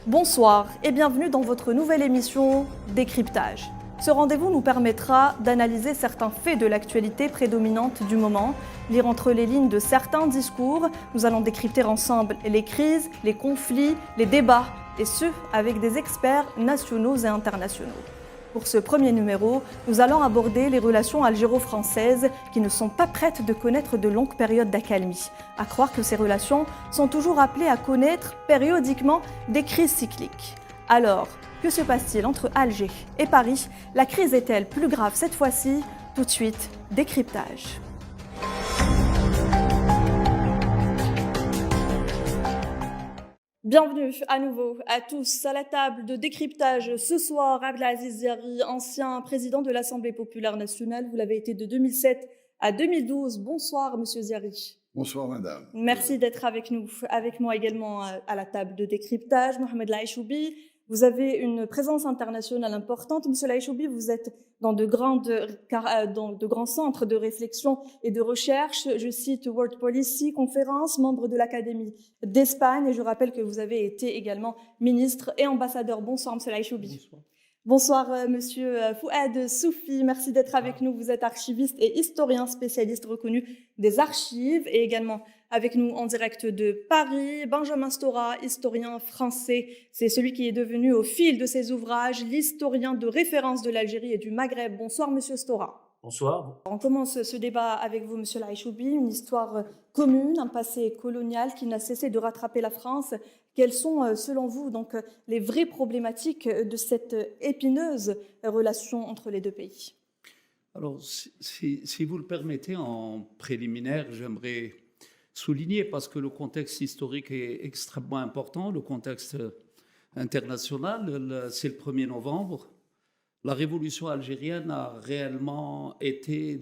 Bonsoir et bienvenue dans votre nouvelle émission Décryptage. Ce rendez-vous nous permettra d'analyser certains faits de l'actualité prédominante du moment, lire entre les lignes de certains discours. Nous allons décrypter ensemble les crises, les conflits, les débats, et ce, avec des experts nationaux et internationaux. Pour ce premier numéro, nous allons aborder les relations algéro-françaises qui ne sont pas prêtes de connaître de longues périodes d'accalmie. À croire que ces relations sont toujours appelées à connaître périodiquement des crises cycliques. Alors, que se passe-t-il entre Alger et Paris? La crise est-elle plus grave cette fois-ci? Tout de suite, décryptage. Bienvenue à nouveau à tous à la table de décryptage. Ce soir, Abdelaziz Ziari, ancien président de l'Assemblée populaire nationale. Vous l'avez été de 2007 à 2012. Bonsoir, monsieur Ziari. Bonsoir, madame. Merci d'être avec nous. Avec moi également à la table de décryptage, Mohamed Laïchoubi. Vous avez une présence internationale importante. Monsieur Laïchoubi, vous êtes dans de grands centres de réflexion et de recherche. Je cite World Policy Conference, membre de l'Académie d'Espagne. Et je rappelle que vous avez été également ministre et ambassadeur. Bonsoir, monsieur Laïchoubi. Bonsoir. Bonsoir, monsieur Fouad Soufi. Merci d'être avec nous. Vous êtes archiviste et historien spécialiste reconnu des archives et également avec nous en direct de Paris, Benjamin Stora, historien français. C'est celui qui est devenu au fil de ses ouvrages l'historien de référence de l'Algérie et du Maghreb. Bonsoir, monsieur Stora. Bonsoir. On commence ce débat avec vous, monsieur Laïchoubi, une histoire commune, un passé colonial qui n'a cessé de rattraper la France. Quelles sont, selon vous, donc, les vraies problématiques de cette épineuse relation entre les deux pays? Alors, si vous le permettez, en préliminaire, j'aimerais souligner, parce que le contexte historique est extrêmement important, le contexte international, c'est le 1er novembre. La révolution algérienne a réellement été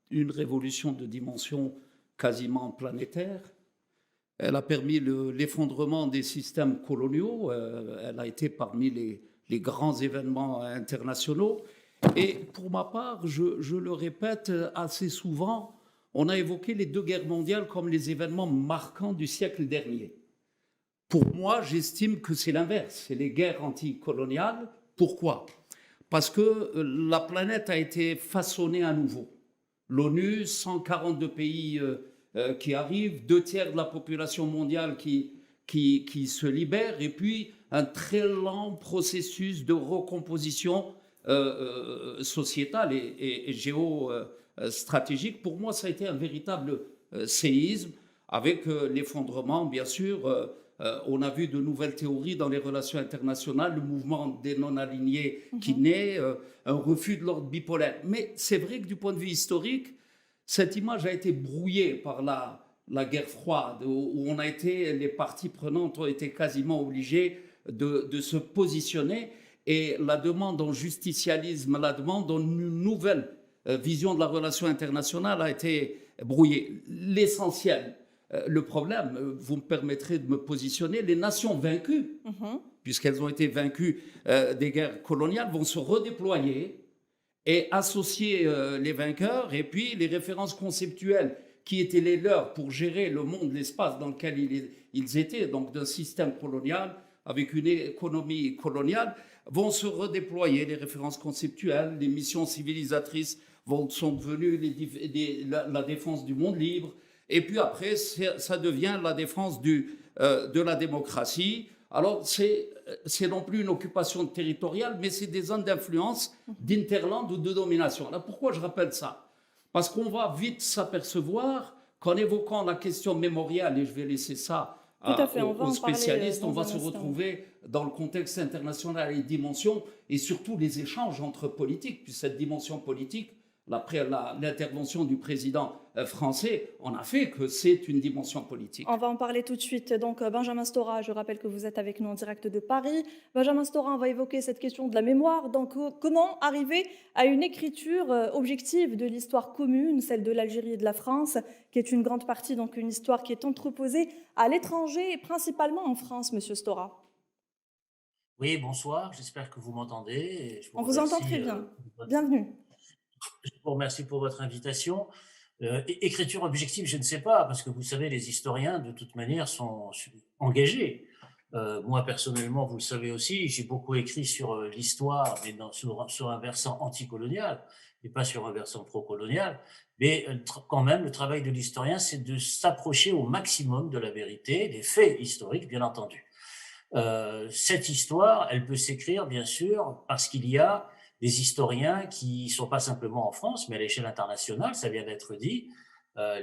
une révolution de dimension quasiment planétaire. Elle a permis l'effondrement des systèmes coloniaux. Elle a été parmi les grands événements internationaux. Et pour ma part, je le répète assez souvent, on a évoqué les 2 guerres mondiales comme les événements marquants du siècle dernier. Pour moi, j'estime que c'est l'inverse. C'est les guerres anticoloniales. Pourquoi ? Parce que la planète a été façonnée à nouveau. L'ONU, 142 pays qui arrivent, 2/3 de la population mondiale qui se libère, et puis un très lent processus de recomposition sociétale et géostratégique. Pour moi, ça a été un véritable séisme, avec l'effondrement, bien sûr. On a vu de nouvelles théories dans les relations internationales, le mouvement des non-alignés qui naît, un refus de l'ordre bipolaire. Mais c'est vrai que du point de vue historique, cette image a été brouillée par la guerre froide, où les parties prenantes ont été quasiment obligées de se positionner, et la demande en justicialisme, la demande en une nouvelle vision de la relation internationale a été brouillée. L'essentiel, le problème, vous me permettrez de me positionner, les nations vaincues, puisqu'elles ont été vaincues des guerres coloniales, vont se redéployer et associer les vainqueurs, et puis les références conceptuelles qui étaient les leurs pour gérer le monde, l'espace dans lequel ils étaient, donc d'un système colonial avec une économie coloniale, vont se redéployer. Les références conceptuelles, les missions civilisatrices sont devenues la défense du monde libre, et puis après, ça devient la défense de la démocratie. Alors, c'est non plus une occupation territoriale, mais c'est des zones d'influence, d'interland ou de domination. Alors, pourquoi je rappelle ça? Parce qu'on va vite s'apercevoir qu'en évoquant la question mémoriale, et je vais laisser ça aux spécialistes, on va se retrouver dans le contexte international et les dimensions, et surtout les échanges entre politiques, puis cette dimension politique, après l'intervention du président français, on a fait que c'est une dimension politique. On va en parler tout de suite. Donc, Benjamin Stora, je rappelle que vous êtes avec nous en direct de Paris. Benjamin Stora, on va évoquer cette question de la mémoire. Donc, comment arriver à une écriture objective de l'histoire commune, celle de l'Algérie et de la France, qui est une grande partie, donc une histoire qui est entreposée à l'étranger et principalement en France, monsieur Stora? Oui, bonsoir, j'espère que vous m'entendez. On vous entend très bien. Bienvenue. Je vous remercie pour votre invitation. Écriture objective, je ne sais pas, parce que vous savez, les historiens, de toute manière, sont engagés Moi, personnellement, vous le savez aussi, j'ai beaucoup écrit sur l'histoire, mais sur un versant anticolonial et pas sur un versant pro-colonial. Mais quand même, le travail de l'historien, c'est de s'approcher au maximum de la vérité, des faits historiques, bien entendu. Cette histoire, elle peut s'écrire, bien sûr, parce qu'il y a des historiens qui ne sont pas simplement en France, mais à l'échelle internationale, ça vient d'être dit.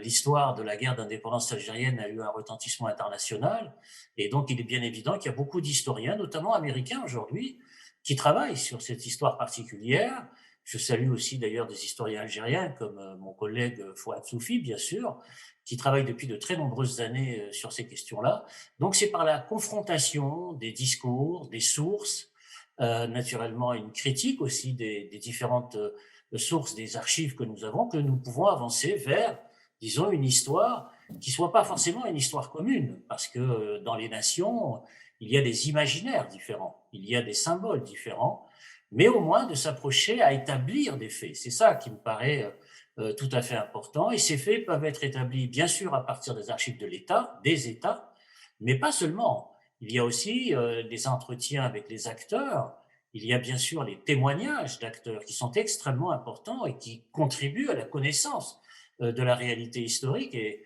L'histoire de la guerre d'indépendance algérienne a eu un retentissement international, et donc il est bien évident qu'il y a beaucoup d'historiens, notamment américains aujourd'hui, qui travaillent sur cette histoire particulière. Je salue aussi d'ailleurs des historiens algériens comme mon collègue Fouad Soufi, bien sûr, qui travaille depuis de très nombreuses années sur ces questions-là. Donc c'est par la confrontation des discours, des sources, naturellement une critique aussi des différentes sources, des archives que nous avons, que nous pouvons avancer vers, disons, une histoire qui soit pas forcément une histoire commune, parce que dans les nations, il y a des imaginaires différents, il y a des symboles différents, mais au moins de s'approcher à établir des faits. C'est ça qui me paraît tout à fait important. Et ces faits peuvent être établis, bien sûr, à partir des archives de l'État, des États, mais pas seulement. Il y a aussi des entretiens avec les acteurs. Il y a bien sûr les témoignages d'acteurs qui sont extrêmement importants et qui contribuent à la connaissance de la réalité historique. Et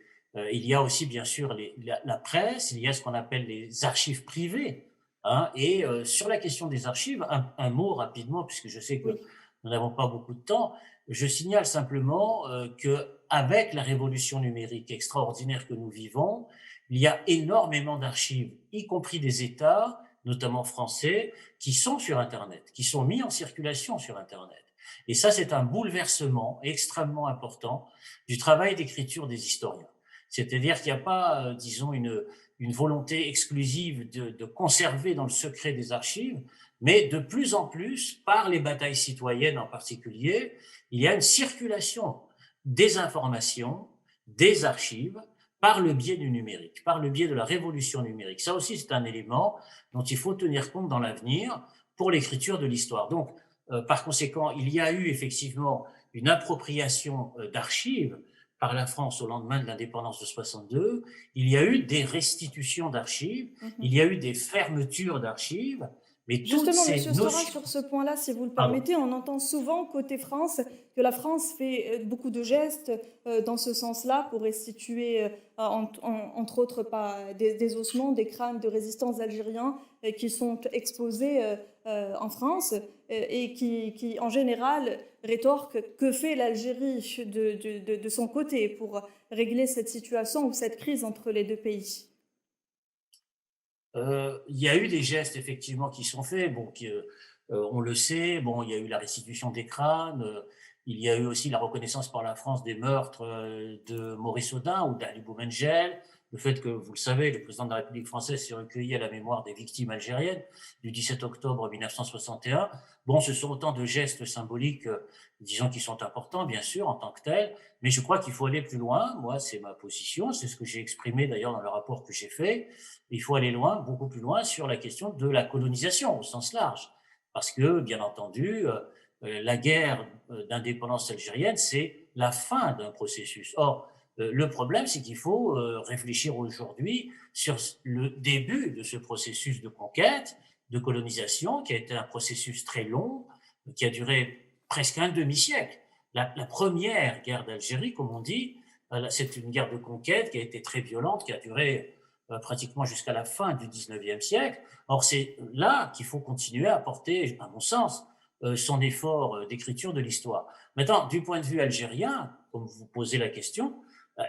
il y a aussi bien sûr la presse, il y a ce qu'on appelle les archives privées. Hein, et sur la question des archives, un mot rapidement, puisque je sais que Oui. nous n'avons pas beaucoup de temps. Je signale simplement qu'avec la révolution numérique extraordinaire que nous vivons, il y a énormément d'archives, y compris des États, notamment français, qui sont sur Internet, qui sont mis en circulation sur Internet. Et ça, c'est un bouleversement extrêmement important du travail d'écriture des historiens. C'est-à-dire qu'il n'y a pas, disons, une volonté exclusive de conserver dans le secret des archives, mais de plus en plus, par les batailles citoyennes en particulier, il y a une circulation des informations, des archives, par le biais du numérique, par le biais de la révolution numérique. Ça aussi, c'est un élément dont il faut tenir compte dans l'avenir pour l'écriture de l'histoire. Donc, par conséquent, il y a eu effectivement une appropriation d'archives par la France au lendemain de l'indépendance de 62. Il y a eu des restitutions d'archives, il Mhm. y a eu des fermetures d'archives, mais toutes Justement, ces Monsieur Stora, notions... sur ce point-là, si vous le Pardon. permettez, on entend souvent côté France que la France fait beaucoup de gestes dans ce sens-là pour restituer, entre autres, pas, des ossements, des crânes de résistants algériens qui sont exposés en France et qui, en général, rétorquent que fait l'Algérie de son côté pour régler cette situation ou cette crise entre les deux pays. Il y a eu des gestes effectivement qui sont faits, bon, on le sait, bon, il y a eu la restitution des crânes, il y a eu aussi la reconnaissance par la France des meurtres de Maurice Audin ou d'Ali Boumengel, le fait que, vous le savez, le président de la République française s'est recueilli à la mémoire des victimes algériennes du 17 octobre 1961. Bon, ce sont autant de gestes symboliques, disons, qui sont importants, bien sûr, en tant que tels, mais je crois qu'il faut aller plus loin. Moi, c'est ma position, c'est ce que j'ai exprimé d'ailleurs dans le rapport que j'ai fait. Il faut aller loin, beaucoup plus loin, sur la question de la colonisation au sens large. Parce que, bien entendu, la guerre d'indépendance algérienne, c'est la fin d'un processus. Or, le problème, c'est qu'il faut réfléchir aujourd'hui sur le début de ce processus de conquête, de colonisation, qui a été un processus très long, qui a duré presque un demi-siècle. La première guerre d'Algérie, comme on dit, c'est une guerre de conquête qui a été très violente, qui a duré pratiquement jusqu'à la fin du 19e siècle. Or, c'est là qu'il faut continuer à porter, à mon sens, son effort d'écriture de l'histoire. Maintenant, du point de vue algérien, comme vous posez la question,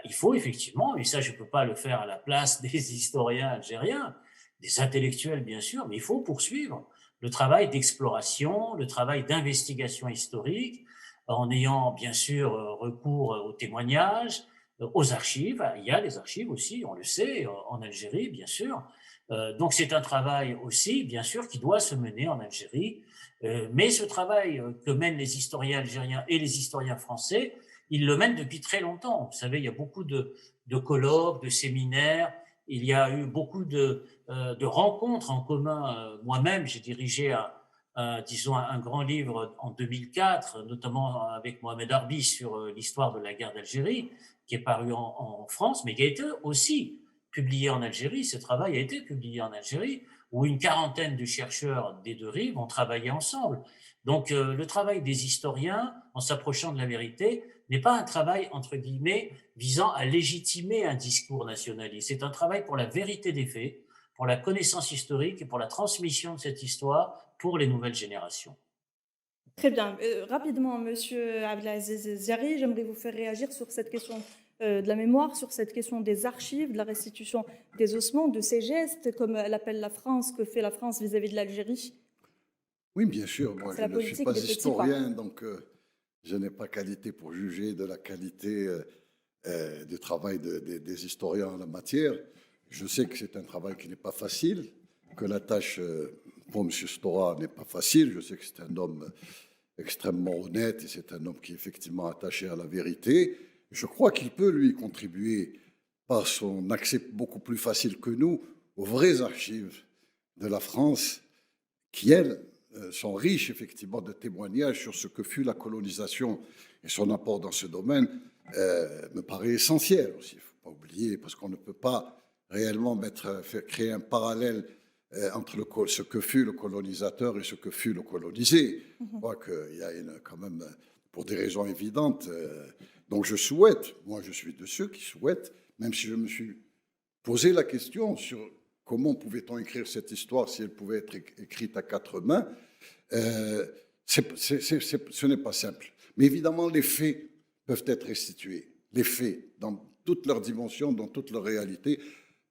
il faut effectivement, et ça je ne peux pas le faire à la place des historiens algériens, des intellectuels bien sûr, mais il faut poursuivre le travail d'exploration, le travail d'investigation historique, en ayant bien sûr recours aux témoignages, aux archives. Il y a les archives aussi, on le sait, en Algérie, bien sûr. Donc c'est un travail aussi, bien sûr, qui doit se mener en Algérie. Mais ce travail que mènent les historiens algériens et les historiens français, ils le mènent depuis très longtemps. Vous savez, il y a beaucoup de colloques, de séminaires. Il y a eu beaucoup de rencontres en commun. Moi-même, j'ai dirigé disons, un grand livre en 2004, notamment avec Mohamed Arbi sur l'histoire de la guerre d'Algérie, qui est paru en France, mais qui a été aussi publié en Algérie, ce travail a été publié en Algérie, où une quarantaine de chercheurs des deux rives ont travaillé ensemble. Donc le travail des historiens, en s'approchant de la vérité, n'est pas un travail, entre guillemets, visant à légitimer un discours nationaliste. C'est un travail pour la vérité des faits, pour la connaissance historique et pour la transmission de cette histoire pour les nouvelles générations. Très bien. Rapidement, Monsieur Abdelaziz Ziari, j'aimerais vous faire réagir sur cette question de la mémoire, sur cette question des archives, de la restitution des ossements, de ces gestes, comme l'appelle la France, que fait la France vis-à-vis de l'Algérie. Oui, bien sûr. Moi, C'est je la ne suis politique pas des petits historien, donc je n'ai pas qualité pour juger de la qualité du travail des historiens en la matière. Je sais que c'est un travail qui n'est pas facile, que la tâche pour M. Stora n'est pas facile. Je sais que c'est un homme extrêmement honnête et c'est un homme qui est effectivement attaché à la vérité. Je crois qu'il peut, lui, contribuer par son accès beaucoup plus facile que nous aux vraies archives de la France qui, elles, sont riches effectivement de témoignages sur ce que fut la colonisation et son apport dans ce domaine me paraît essentiel aussi. Il ne faut pas oublier, parce qu'on ne peut pas réellement créer un parallèle entre ce que fut le colonisateur et ce que fut le colonisé. Je crois qu'il y a quand même, pour des raisons évidentes, donc je souhaite, moi je suis de ceux qui souhaitent, même si je me suis posé la question sur comment pouvait-on écrire cette histoire si elle pouvait être écrite à quatre mains, ce n'est pas simple. Mais évidemment, les faits peuvent être restitués. Les faits, dans toutes leurs dimensions, dans toute leur réalité,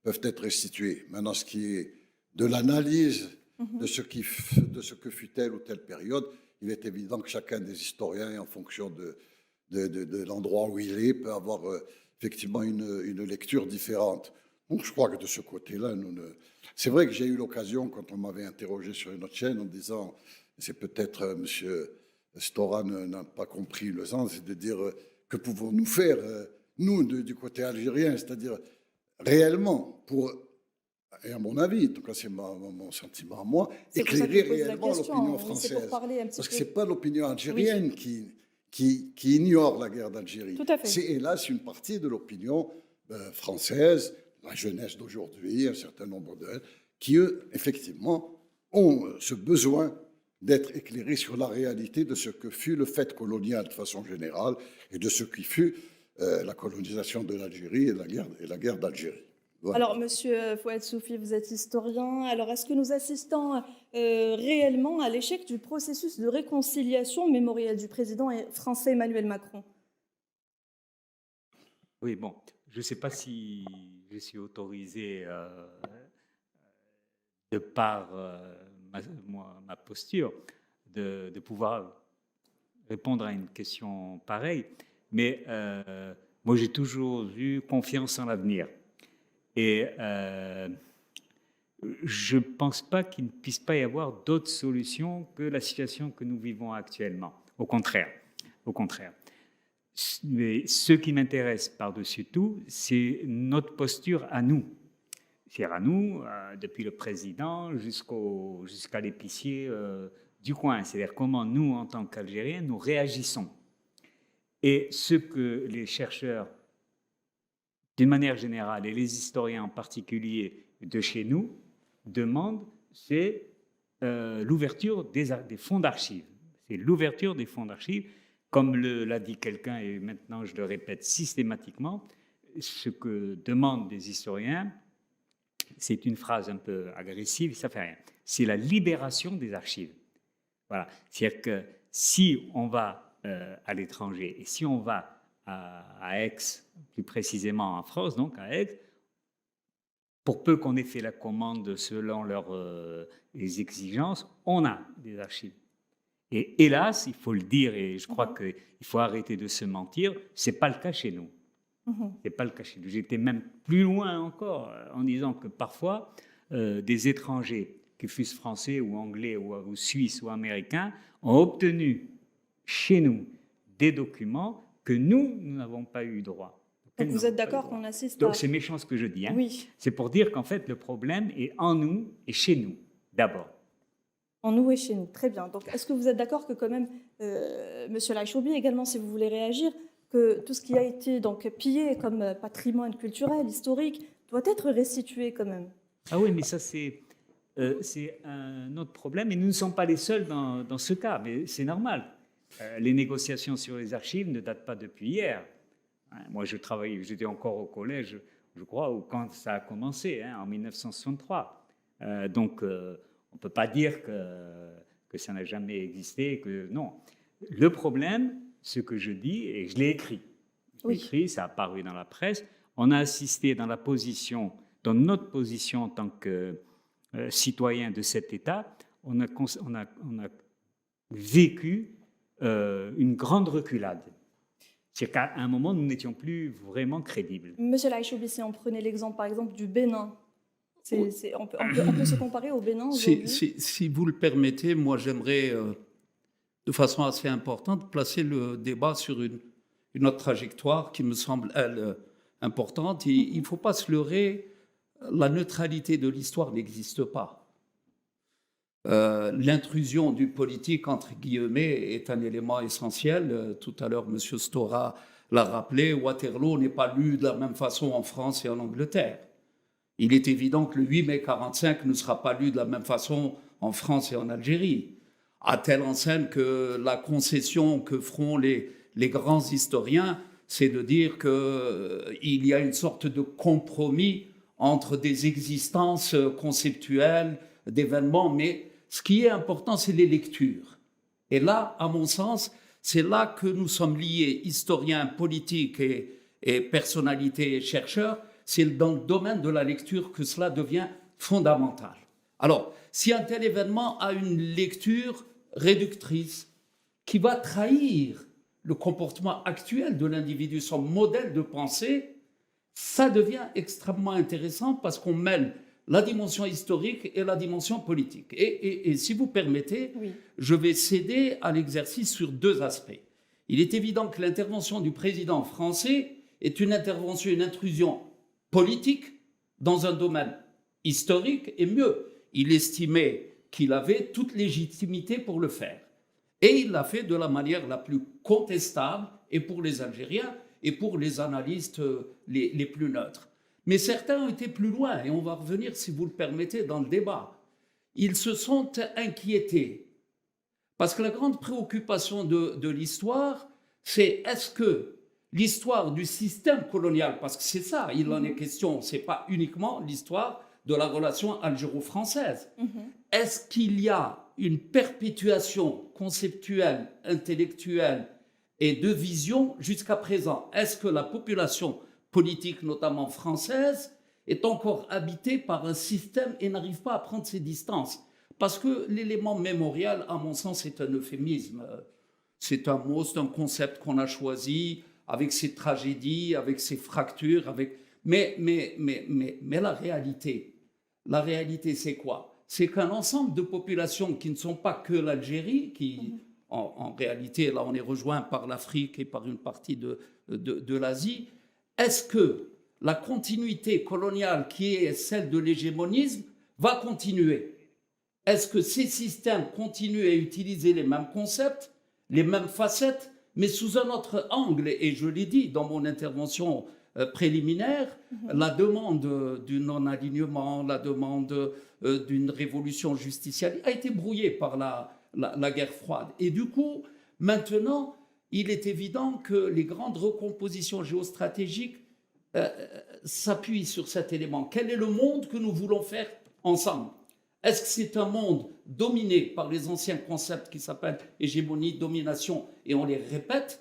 peuvent être restitués. Maintenant, ce qui est de l'analyse de ce que fut telle ou telle période, il est évident que chacun des historiens, en fonction de l'endroit où il est, peut avoir effectivement une lecture différente. Donc je crois que de ce côté-là, c'est vrai que j'ai eu l'occasion, quand on m'avait interrogé sur une autre chaîne, en disant, c'est peut-être M. Stora n'a pas compris le sens, c'est de dire, que pouvons-nous faire, nous, du côté algérien, c'est-à-dire réellement, et à mon avis, en tout cas c'est mon sentiment à moi, éclairer réellement l'opinion française. Parce que ce n'est pas l'opinion algérienne qui ignore la guerre d'Algérie. C'est hélas une partie de l'opinion française, la jeunesse d'aujourd'hui, un certain nombre d'eux, qui, eux, effectivement, ont ce besoin d'être éclairés sur la réalité de ce que fut le fait colonial de façon générale et de ce qui fut la colonisation de l'Algérie et la guerre d'Algérie. Voilà. Alors, Monsieur Fouad Soufi, vous êtes historien. Alors, est-ce que nous assistons réellement à l'échec du processus de réconciliation mémorielle du président français Emmanuel Macron? Oui, bon, je ne sais pas si je suis autorisé, de par ma posture, de pouvoir répondre à une question pareille, mais moi j'ai toujours eu confiance en l'avenir. Et je ne pense pas qu'il ne puisse pas y avoir d'autres solutions que la situation que nous vivons actuellement. Au contraire. Mais ce qui m'intéresse par-dessus tout, c'est notre posture à nous. C'est-à-dire à nous, depuis le président jusqu'à l'épicier du coin. C'est-à-dire comment nous, en tant qu'Algériens, nous réagissons. Et ce que les chercheurs, d'une manière générale, et les historiens en particulier de chez nous, demandent, c'est l'ouverture des fonds d'archives. C'est l'ouverture des fonds d'archives. Comme l'a dit quelqu'un, et maintenant je le répète systématiquement, ce que demandent des historiens, c'est une phrase un peu agressive, ça ne fait rien. C'est la libération des archives. Voilà. C'est-à-dire que si on va à l'étranger et si on va à Aix, plus précisément en France, donc à Aix, pour peu qu'on ait fait la commande selon les exigences, on a des archives. Et hélas, il faut le dire, et je crois qu'il faut arrêter de se mentir, ce n'est pas le cas chez nous. C'est pas le cas chez nous. J'étais même plus loin encore en disant que parfois, des étrangers, qu'ils fussent français ou anglais ou suisses ou américains, ont obtenu chez nous des documents que nous n'avons pas eu droit. Donc vous êtes d'accord qu'on assiste Donc c'est méchant ce que je dis. Hein. Oui. C'est pour dire qu'en fait, le problème est en nous et chez nous, d'abord. En nous et chez nous, très bien. Donc, est-ce que vous êtes d'accord que quand même, Monsieur Lachoubi, également, si vous voulez réagir, que tout ce qui a été donc pillé comme patrimoine culturel, historique, doit être restitué quand même. Ah oui, mais ça, c'est un autre problème. Et nous ne sommes pas les seuls dans ce cas, mais c'est normal. Les négociations sur les archives ne datent pas depuis hier. Moi, j'étais encore au collège, je crois, quand ça a commencé, en 1963. Donc, on ne peut pas dire que ça n'a jamais existé, que non. Le problème, ce que je dis, et je l'ai écrit, ça a apparu dans la presse, on a assisté dans notre position en tant que citoyen de cet État, on a vécu une grande reculade. C'est qu'à un moment, nous n'étions plus vraiment crédibles. Monsieur Laïchoubi, si on prenait l'exemple, par exemple, du Bénin, on peut se comparer au Bénin aujourd'hui? Si vous le permettez, moi, j'aimerais, de façon assez importante, placer le débat sur une autre trajectoire qui me semble, elle, importante. Il ne faut pas se leurrer, la neutralité de l'histoire n'existe pas. L'intrusion du politique, entre guillemets, est un élément essentiel. Tout à l'heure, M. Stora l'a rappelé, Waterloo n'est pas lu de la même façon en France et en Angleterre. Il est évident que le 8 mai 1945 ne sera pas lu de la même façon en France et en Algérie, à telle enseigne que la concession que feront les grands historiens, c'est de dire qu'il y a une sorte de compromis entre des existences conceptuelles, d'événements, mais ce qui est important, c'est les lectures. Et là, à mon sens, c'est là que nous sommes liés, historiens, politiques et personnalités et chercheurs. C'est dans le domaine de la lecture que cela devient fondamental. Alors, si un tel événement a une lecture réductrice qui va trahir le comportement actuel de l'individu, son modèle de pensée, ça devient extrêmement intéressant parce qu'on mêle la dimension historique et la dimension politique. Et si vous permettez, je vais céder à l'exercice sur deux aspects. Il est évident que l'intervention du président français est une intervention, une intrusion politique dans un domaine historique, et mieux, il estimait qu'il avait toute légitimité pour le faire. Et il l'a fait de la manière la plus contestable, et pour les Algériens, et pour les analystes les plus neutres. Mais certains ont été plus loin, et on va revenir, si vous le permettez, dans le débat. Ils se sont inquiétés. Parce que la grande préoccupation de l'histoire, c'est est-ce que l'histoire du système colonial, parce que c'est ça, il en est question, ce n'est pas uniquement l'histoire de la relation algéro-française. Est-ce qu'il y a une perpétuation conceptuelle, intellectuelle et de vision jusqu'à présent? Est-ce que la population politique, notamment française, est encore habitée par un système et n'arrive pas à prendre ses distances? Parce que l'élément mémorial, à mon sens, c'est un euphémisme. C'est un mot, c'est un concept qu'on a choisi avec ses tragédies, avec ses fractures, mais la réalité, c'est quoi? C'est qu'un ensemble de populations qui ne sont pas que l'Algérie, qui, en réalité, là, on est rejoint par l'Afrique et par une partie de l'Asie. Est-ce que la continuité coloniale qui est celle de l'hégémonisme va continuer? Est-ce que ces systèmes continuent à utiliser les mêmes concepts, les mêmes facettes, mais sous un autre angle? Et je l'ai dit dans mon intervention préliminaire, la demande du non-alignement, la demande d'une révolution justicielle a été brouillée par la guerre froide. Et du coup, maintenant, il est évident que les grandes recompositions géostratégiques s'appuient sur cet élément. Quel est le monde que nous voulons faire ensemble? Est-ce que c'est un monde dominé par les anciens concepts qui s'appellent hégémonie, domination, et on les répète?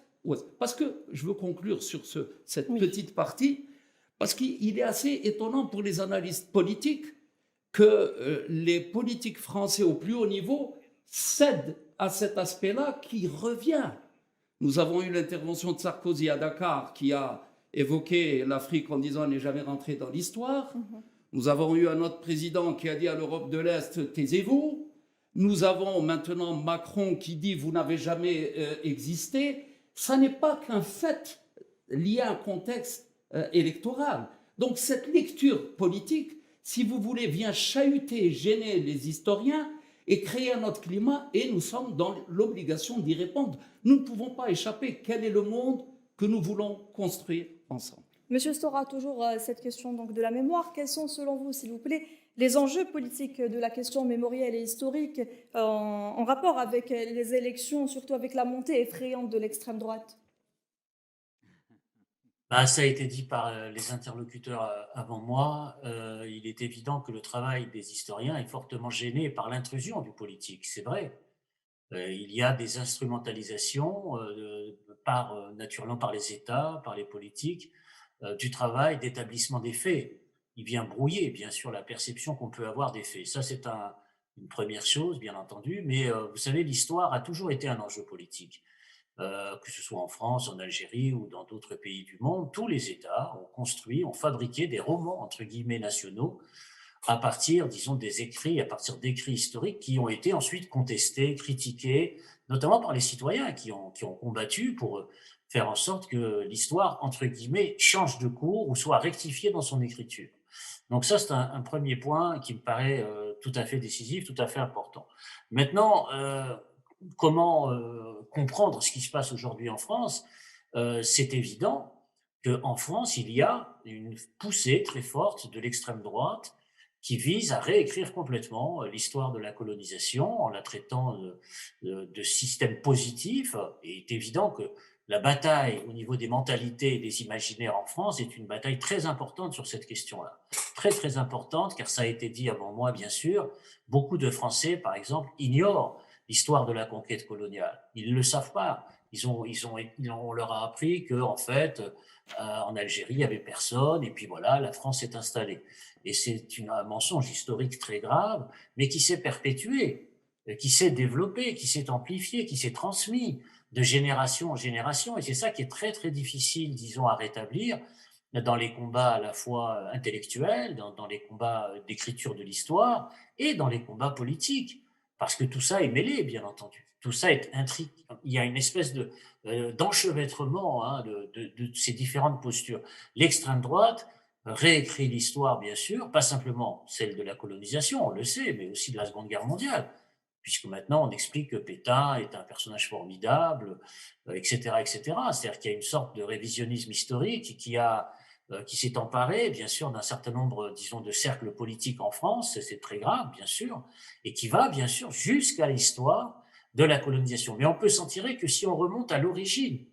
Parce que je veux conclure sur cette petite partie, parce qu'il est assez étonnant pour les analystes politiques que les politiques français au plus haut niveau cèdent à cet aspect-là qui revient. Nous avons eu l'intervention de Sarkozy à Dakar qui a évoqué l'Afrique en disant « n'est jamais rentré dans l'histoire ». Nous avons eu un autre président qui a dit à l'Europe de l'Est « taisez-vous ». Nous avons maintenant Macron qui dit « vous n'avez jamais existé ». Ça n'est pas qu'un fait lié à un contexte électoral. Donc cette lecture politique, si vous voulez, vient chahuter, gêner les historiens et créer un autre climat, et nous sommes dans l'obligation d'y répondre. Nous ne pouvons pas échapper. Quel est le monde que nous voulons construire ensemble? Monsieur Stora, toujours cette question donc, de la mémoire. Quels sont, selon vous, s'il vous plaît, les enjeux politiques de la question mémorielle et historique en rapport avec les élections, surtout avec la montée effrayante de l'extrême droite? Bah, ça a été dit par les interlocuteurs avant moi. Il est évident que le travail des historiens est fortement gêné par l'intrusion du politique. C'est vrai. Il y a des instrumentalisations naturellement par les États, par les politiques, du travail d'établissement des faits. Il vient brouiller, bien sûr, la perception qu'on peut avoir des faits. Ça, c'est une première chose, bien entendu. Mais vous savez, l'histoire a toujours été un enjeu politique. Que ce soit en France, en Algérie ou dans d'autres pays du monde, tous les États ont construit, ont fabriqué des romans, entre guillemets, nationaux, à partir, disons, des écrits, à partir d'écrits historiques qui ont été ensuite contestés, critiqués, notamment par les citoyens qui ont combattu pour faire en sorte que l'histoire, entre guillemets, change de cours ou soit rectifiée dans son écriture. Donc ça, c'est un premier point qui me paraît tout à fait décisif, tout à fait important. Maintenant, comment comprendre ce qui se passe aujourd'hui en France? C'est évident qu'en France, il y a une poussée très forte de l'extrême droite qui vise à réécrire complètement l'histoire de la colonisation en la traitant de système positif. Et il est évident que la bataille au niveau des mentalités et des imaginaires en France est une bataille très importante sur cette question-là. Très, très importante, car ça a été dit avant moi, bien sûr. Beaucoup de Français, par exemple, ignorent l'histoire de la conquête coloniale. Ils ne le savent pas. On leur a appris qu'en fait, en Algérie, il n'y avait personne, et puis voilà, la France s'est installée. Et c'est un mensonge historique très grave, mais qui s'est perpétué, qui s'est développé, qui s'est amplifié, qui s'est transmis de génération en génération. Et c'est ça qui est très, très difficile, disons, à rétablir dans les combats à la fois intellectuels, dans les combats d'écriture de l'histoire et dans les combats politiques. Parce que tout ça est mêlé, bien entendu. Tout ça est intriqué. Il y a une espèce d'enchevêtrement de ces différentes postures. L'extrême droite réécrit l'histoire, bien sûr, pas simplement celle de la colonisation, on le sait, mais aussi de la Seconde Guerre mondiale, puisque maintenant on explique que Pétain est un personnage formidable, etc., etc. C'est-à-dire qu'il y a une sorte de révisionnisme historique qui s'est emparé, bien sûr, d'un certain nombre, disons, de cercles politiques en France, c'est très grave, bien sûr, et qui va, bien sûr, jusqu'à l'histoire de la colonisation. Mais on peut s'en tirer que si on remonte à l'origine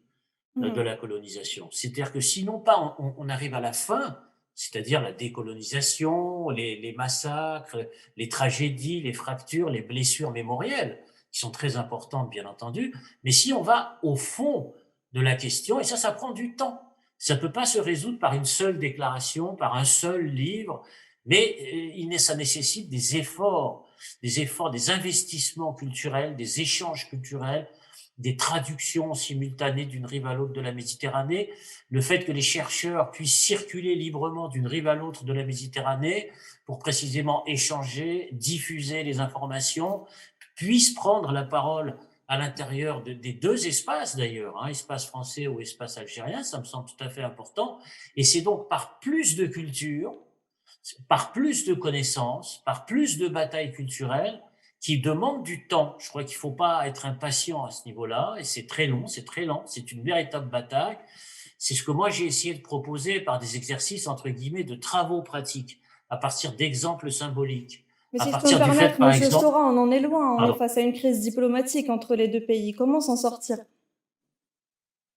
de la colonisation. C'est-à-dire que sinon pas, on arrive à la fin, c'est-à-dire la décolonisation, les massacres, les tragédies, les fractures, les blessures mémorielles, qui sont très importantes, bien entendu. Mais si on va au fond de la question, et ça prend du temps. Ça ne peut pas se résoudre par une seule déclaration, par un seul livre, mais ça nécessite des efforts, des investissements culturels, des échanges culturels, des traductions simultanées d'une rive à l'autre de la Méditerranée, le fait que les chercheurs puissent circuler librement d'une rive à l'autre de la Méditerranée pour précisément échanger, diffuser les informations, puissent prendre la parole à l'intérieur des deux espaces d'ailleurs, espace français ou espace algérien, ça me semble tout à fait important. Et c'est donc par plus de culture, par plus de connaissances, par plus de batailles culturelles qui demandent du temps. Je crois qu'il ne faut pas être impatient à ce niveau-là, et c'est très long, c'est très lent, c'est une véritable bataille. C'est ce que moi j'ai essayé de proposer par des exercices, entre guillemets, de travaux pratiques, à partir d'exemples symboliques. Mais À si je peux me partir du fait, permettre, par Monsieur exemple… Stora, on en est loin, on est Pardon. face à une crise diplomatique entre les deux pays. Comment s'en sortir?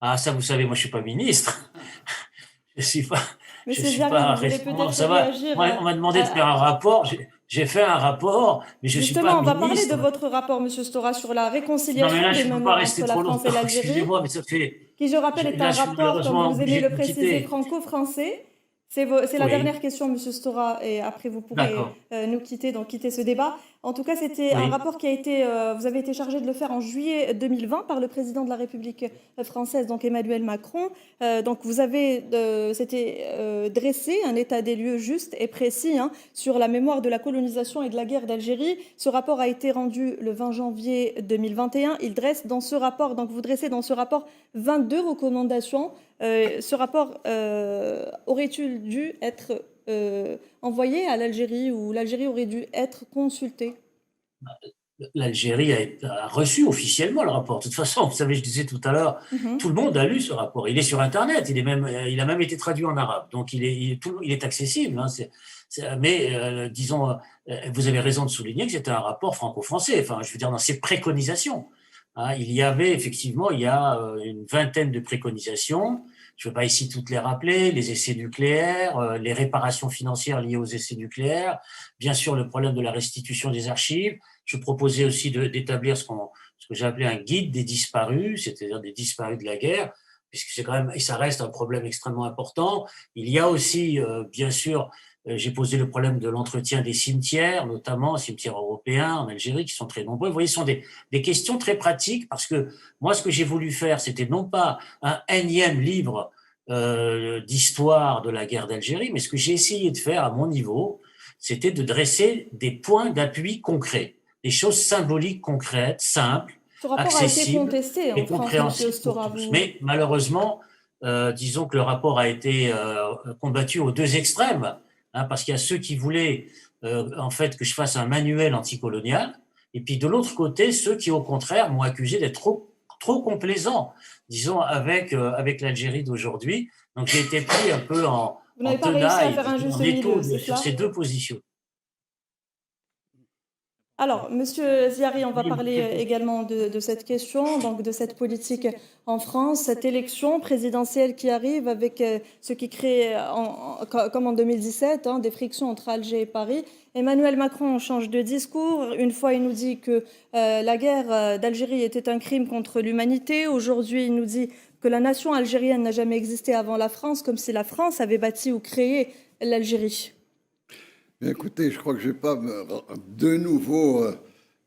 Ah, ça, vous savez, moi, je suis pas ministre. Je suis pas, je Monsieur suis Jarry, pas vous voulez responsable. peut-être Ça va. réagir Moi, on m'a demandé de faire un rapport. J'ai fait un rapport, mais je suis Justement, pas on va parler de ministre. votre rapport, Monsieur Stora, sur la Non, mais réconciliation là, des je ne peux pas mémoires rester entre la trop France et longtemps. l'Algérie, Excusez-moi, mais ça fait. qui, je rappelle, est Là, un je suis rapport, comme malheureusement vous aimez obligé le de vous préciser, quitter. franco-français. C'est la Oui, dernière question, Monsieur Stora, et après vous pourrez d'accord. nous quitter, donc quitter ce débat. En tout cas, c'était un Oui, rapport qui a été, vous avez été chargé de le faire en juillet 2020 par le président de la République française, donc Emmanuel Macron. Donc vous avez dressé un état des lieux juste et précis sur la mémoire de la colonisation et de la guerre d'Algérie. Ce rapport a été rendu le 20 janvier 2021. Il dresse dans ce rapport, donc vous dressez dans ce rapport 22 recommandations. Ce rapport aurait-il dû être envoyé à l'Algérie ou l'Algérie aurait dû être consultée? l'Algérie a reçu officiellement le rapport. De toute façon, vous savez, je disais tout à l'heure, tout le monde a lu ce rapport. Il est sur Internet, il a même été traduit en arabe. Donc, il est accessible. Hein, mais, disons, vous avez raison de souligner que c'était un rapport franco-français. Enfin, je veux dire, dans ses préconisations. Hein, il y avait effectivement, il y a une vingtaine de préconisations. Je ne vais pas ici toutes les rappeler, les essais nucléaires, les réparations financières liées aux essais nucléaires, bien sûr le problème de la restitution des archives. Je proposais aussi d'établir ce que j'ai appelé un guide des disparus, c'est-à-dire des disparus de la guerre, puisque c'est quand même, et ça reste un problème extrêmement important. Il y a aussi, bien sûr, j'ai posé le problème de l'entretien des cimetières, notamment cimetières européens en Algérie, qui sont très nombreux. Vous voyez, ce sont des questions très pratiques, parce que moi, ce que j'ai voulu faire, c'était non pas un énième livre d'histoire de la guerre d'Algérie, mais ce que j'ai essayé de faire à mon niveau, c'était de dresser des points d'appui concrets, des choses symboliques concrètes, simples, Ce rapport accessibles a été contesté en et France, compréhensibles M. pour Stora. tous. Mais malheureusement, disons que le rapport a été combattu aux deux extrêmes, hein, parce qu'il y a ceux qui voulaient en fait que je fasse un manuel anticolonial, et puis de l'autre côté, ceux qui au contraire m'ont accusé d'être trop complaisant, disons, avec l'Algérie d'aujourd'hui. Donc j'ai été pris un peu en Vous n'avez pas réussi à tenaille, faire un juste en étau milieu, c'est sur cela? ces deux positions. Alors, Monsieur Ziari, on va Oui, parler également de cette question, donc de cette politique en France, cette élection présidentielle qui arrive avec ce qui crée, comme en 2017, des frictions entre Alger et Paris. Emmanuel Macron change de discours. Une fois, il nous dit que la guerre d'Algérie était un crime contre l'humanité. Aujourd'hui, il nous dit que la nation algérienne n'a jamais existé avant la France, comme si la France avait bâti ou créé l'Algérie. Écoutez, je crois que je ne vais pas de nouveau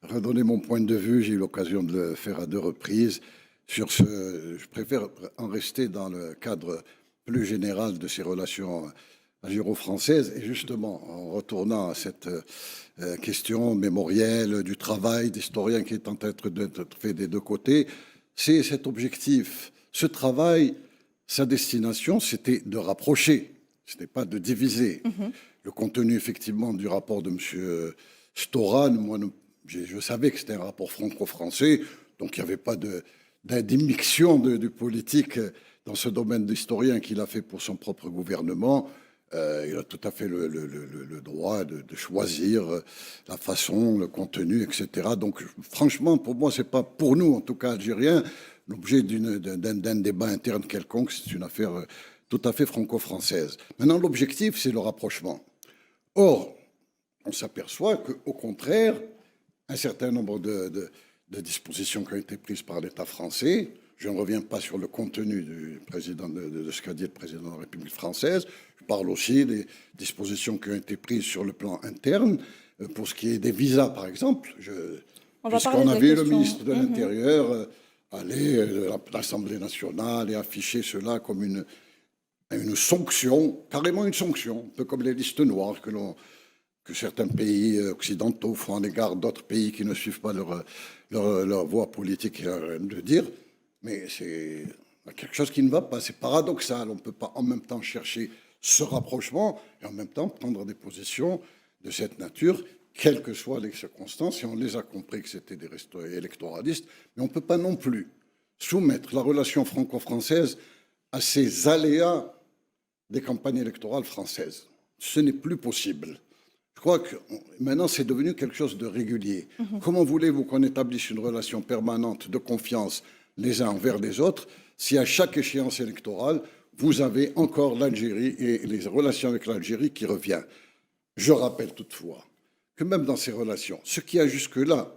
redonner mon point de vue. J'ai eu l'occasion de le faire à deux reprises. Sur ce, je préfère en rester dans le cadre plus général de ces relations algéro-françaises. Et justement, en retournant à cette question mémorielle du travail d'historien qui est en train d'être fait des deux côtés, c'est cet objectif. Ce travail, sa destination, c'était de rapprocher, ce n'est pas de diviser. Le contenu, effectivement, du rapport de M. Storan, moi, je savais que c'était un rapport franco-français, donc il n'y avait pas d'admixtion du politique dans ce domaine d'historien qu'il a fait pour son propre gouvernement. Il a tout à fait le droit de choisir la façon, le contenu, etc. Donc, franchement, pour moi, ce n'est pas, pour nous, en tout cas algériens, l'objet d'un débat interne quelconque. C'est une affaire tout à fait franco-française. Maintenant, l'objectif, c'est le rapprochement. Or, on s'aperçoit qu'au contraire, un certain nombre de dispositions qui ont été prises par l'État français, je ne reviens pas sur le contenu de ce qu'a dit le président de la République française, je parle aussi des dispositions qui ont été prises sur le plan interne, pour ce qui est des visas, par exemple. Puisqu'on a vu le ministre de l'Intérieur aller à l'Assemblée nationale et afficher cela comme une sanction, carrément une sanction, un peu comme les listes noires que certains pays occidentaux font à l'égard d'autres pays qui ne suivent pas leur voie politique, de dire. Mais c'est quelque chose qui ne va pas, c'est paradoxal. On ne peut pas en même temps chercher ce rapprochement et en même temps prendre des positions de cette nature, quelles que soient les circonstances, et on les a compris que c'était des électoralistes, mais on ne peut pas non plus soumettre la relation franco-française à ces aléas des campagnes électorales françaises. Ce n'est plus possible. Je crois que maintenant, c'est devenu quelque chose de régulier. Comment voulez-vous qu'on établisse une relation permanente de confiance les uns envers les autres si à chaque échéance électorale, vous avez encore l'Algérie et les relations avec l'Algérie qui revient? Je rappelle toutefois que même dans ces relations, ce qui a jusque-là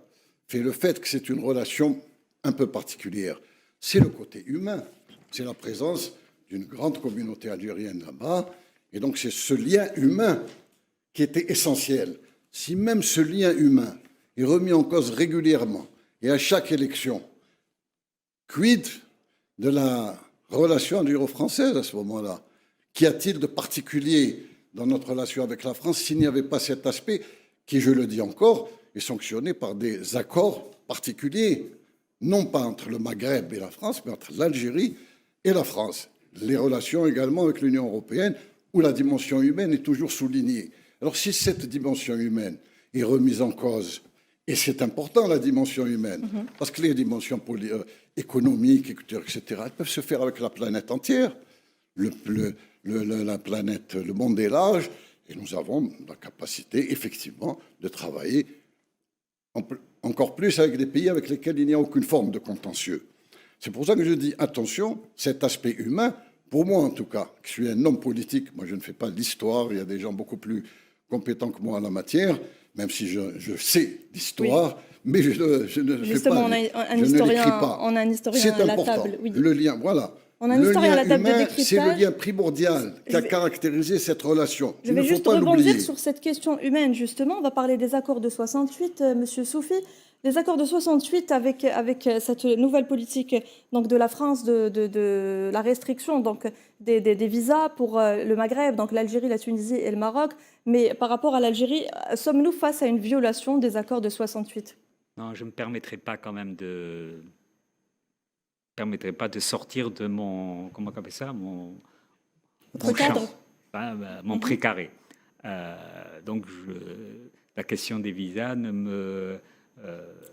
fait le fait que c'est une relation un peu particulière, c'est le côté humain, c'est la présence d'une grande communauté algérienne là-bas, et donc c'est ce lien humain qui était essentiel. Si même ce lien humain est remis en cause régulièrement et à chaque élection, quid de la relation algéro-française à ce moment-là? Qu'y a-t-il de particulier dans notre relation avec la France s'il n'y avait pas cet aspect qui, je le dis encore, est sanctionné par des accords particuliers, non pas entre le Maghreb et la France, mais entre l'Algérie et la France. Les relations également avec l'Union européenne, où la dimension humaine est toujours soulignée. Alors si cette dimension humaine est remise en cause Et c'est important, la dimension humaine, parce que les dimensions économiques, etc., elles peuvent se faire avec la planète entière. La planète, le monde est large, et nous avons la capacité, effectivement, de travailler encore plus avec des pays avec lesquels il n'y a aucune forme de contentieux. C'est pour ça que je dis, attention, cet aspect humain, pour moi en tout cas, je suis un homme politique, moi je ne fais pas l'histoire, il y a des gens beaucoup plus compétents que moi en la matière, même si je sais l'histoire, oui. Mais je ne le fais pas. On a un historien à la table. Oui. Le lien, voilà. On a un historien à la table de décryptage. C'est le lien primordial qui a caractérisé cette relation. Je vais juste rebondir sur cette question humaine, justement. On va parler des accords de 68, Monsieur Soufi. Les accords de 68 avec cette nouvelle politique donc, de la France de la restriction donc, des visas pour le Maghreb, donc l'Algérie, la Tunisie et le Maroc. Mais par rapport à l'Algérie, sommes-nous face à une violation des accords de 68 ? Non, je ne me permettrai pas quand même de sortir de mon, comment on appelle ça, mon cadre, mon précaré. Donc la question des visas ne me...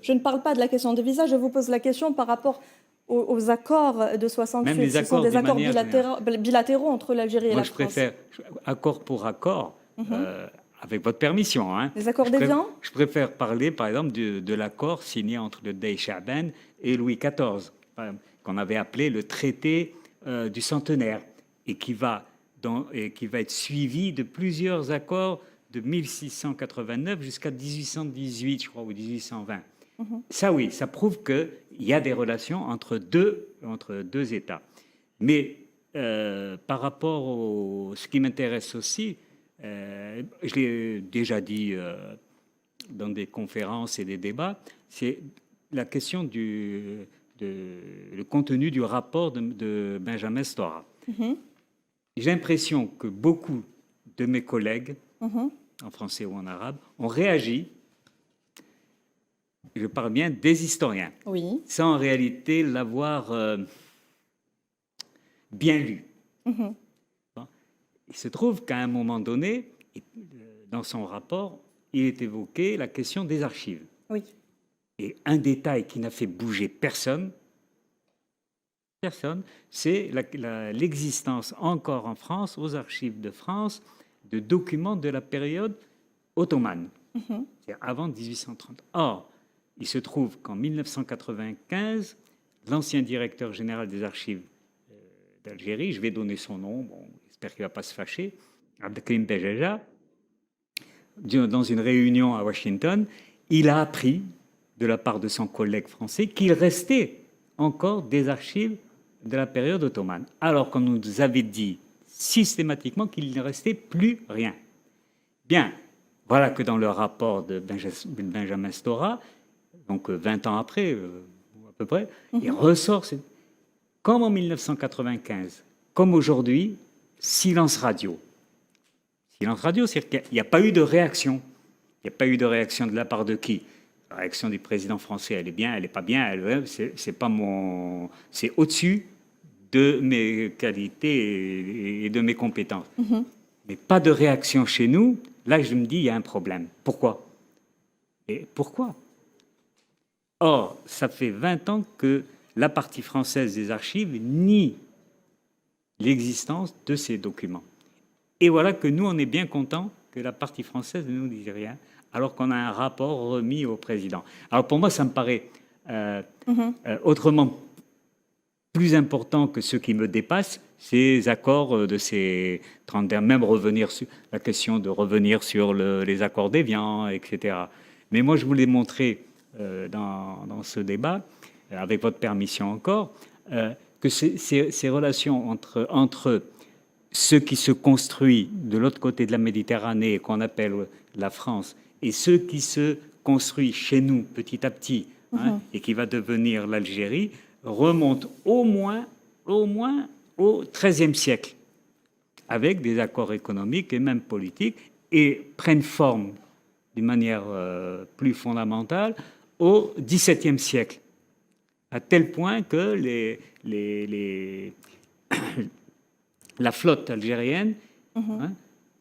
Je ne parle pas de la question des visas, je vous pose la question par rapport aux accords de 68. Même les accords, ce sont des accords bilatéraux entre l'Algérie et la France. Moi, je préfère accord pour accord, avec votre permission. Hein. Les accords d'Évian ? Je préfère parler, par exemple, de l'accord signé entre le Dey Chaban et Louis XIV, qu'on avait appelé le traité du centenaire, et qui va être suivi de plusieurs accords de 1689 jusqu'à 1818, je crois, ou 1820. Ça, oui, ça prouve qu'il y a des relations entre deux États. Mais par rapport à ce qui m'intéresse aussi, je l'ai déjà dit dans des conférences et des débats, c'est la question le contenu du rapport de Benjamin Stora. J'ai l'impression que beaucoup de mes collègues, en français ou en arabe, ont réagi, je parle bien des historiens, sans en réalité l'avoir bien lu. Il se trouve qu'à un moment donné, dans son rapport, il est évoqué la question des archives. Oui. Et un détail qui n'a fait bouger personne, c'est l'existence encore en France, aux archives de France, de documents de la période ottomane, c'est-à-dire avant 1830. Or, il se trouve qu'en 1995, l'ancien directeur général des archives d'Algérie, je vais donner son nom, bon, j'espère qu'il ne va pas se fâcher, Abdelkrim Bejaja, dans une réunion à Washington, il a appris de la part de son collègue français qu'il restait encore des archives de la période ottomane, alors qu'on nous avait dit systématiquement qu'il ne restait plus rien. Bien, voilà que dans le rapport de Benjamin Stora, donc 20 ans après, à peu près, il ressort, comme en 1995, comme aujourd'hui, silence radio. Silence radio, c'est-à-dire qu'il n'y a pas eu de réaction. Il n'y a pas eu de réaction de la part de qui ? La réaction du président français, elle est bien, elle n'est pas bien, c'est pas mon... C'est au-dessus de mes qualités et de mes compétences. Mais pas de réaction chez nous. Là, je me dis, il y a un problème. Pourquoi ? Et pourquoi ? Or, ça fait 20 ans que la partie française des archives nie l'existence de ces documents. Et voilà que nous, on est bien contents que la partie française ne nous dise rien, alors qu'on a un rapport remis au président. Alors pour moi, ça me paraît autrement plus important que ce qui me dépasse, ces accords de ces 30 derniers, même revenir sur la question de revenir sur les accords d'Évian, etc. Mais moi, je voulais montrer dans ce débat, avec votre permission encore, que ces relations entre ce qui se construit de l'autre côté de la Méditerranée, qu'on appelle la France, et ce qui se construit chez nous petit à petit, et qui va devenir l'Algérie, remonte au moins au XIIIe siècle, avec des accords économiques et même politiques, et prennent forme d'une manière plus fondamentale au XVIIe siècle, à tel point que la flotte algérienne,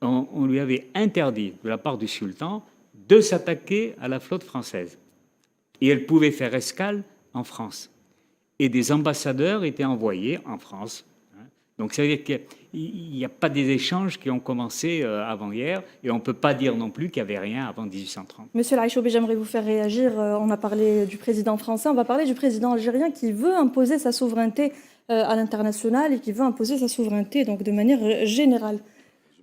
on lui avait interdit, de la part du sultan, de s'attaquer à la flotte française. Et elle pouvait faire escale en France. Et des ambassadeurs étaient envoyés en France. Donc, ça veut dire qu'il n'y a pas des échanges qui ont commencé avant-hier, et on ne peut pas dire non plus qu'il n'y avait rien avant 1830. Monsieur Laïchobi, j'aimerais vous faire réagir. On a parlé du président français, on va parler du président algérien qui veut imposer sa souveraineté à l'international et qui veut imposer sa souveraineté donc, de manière générale.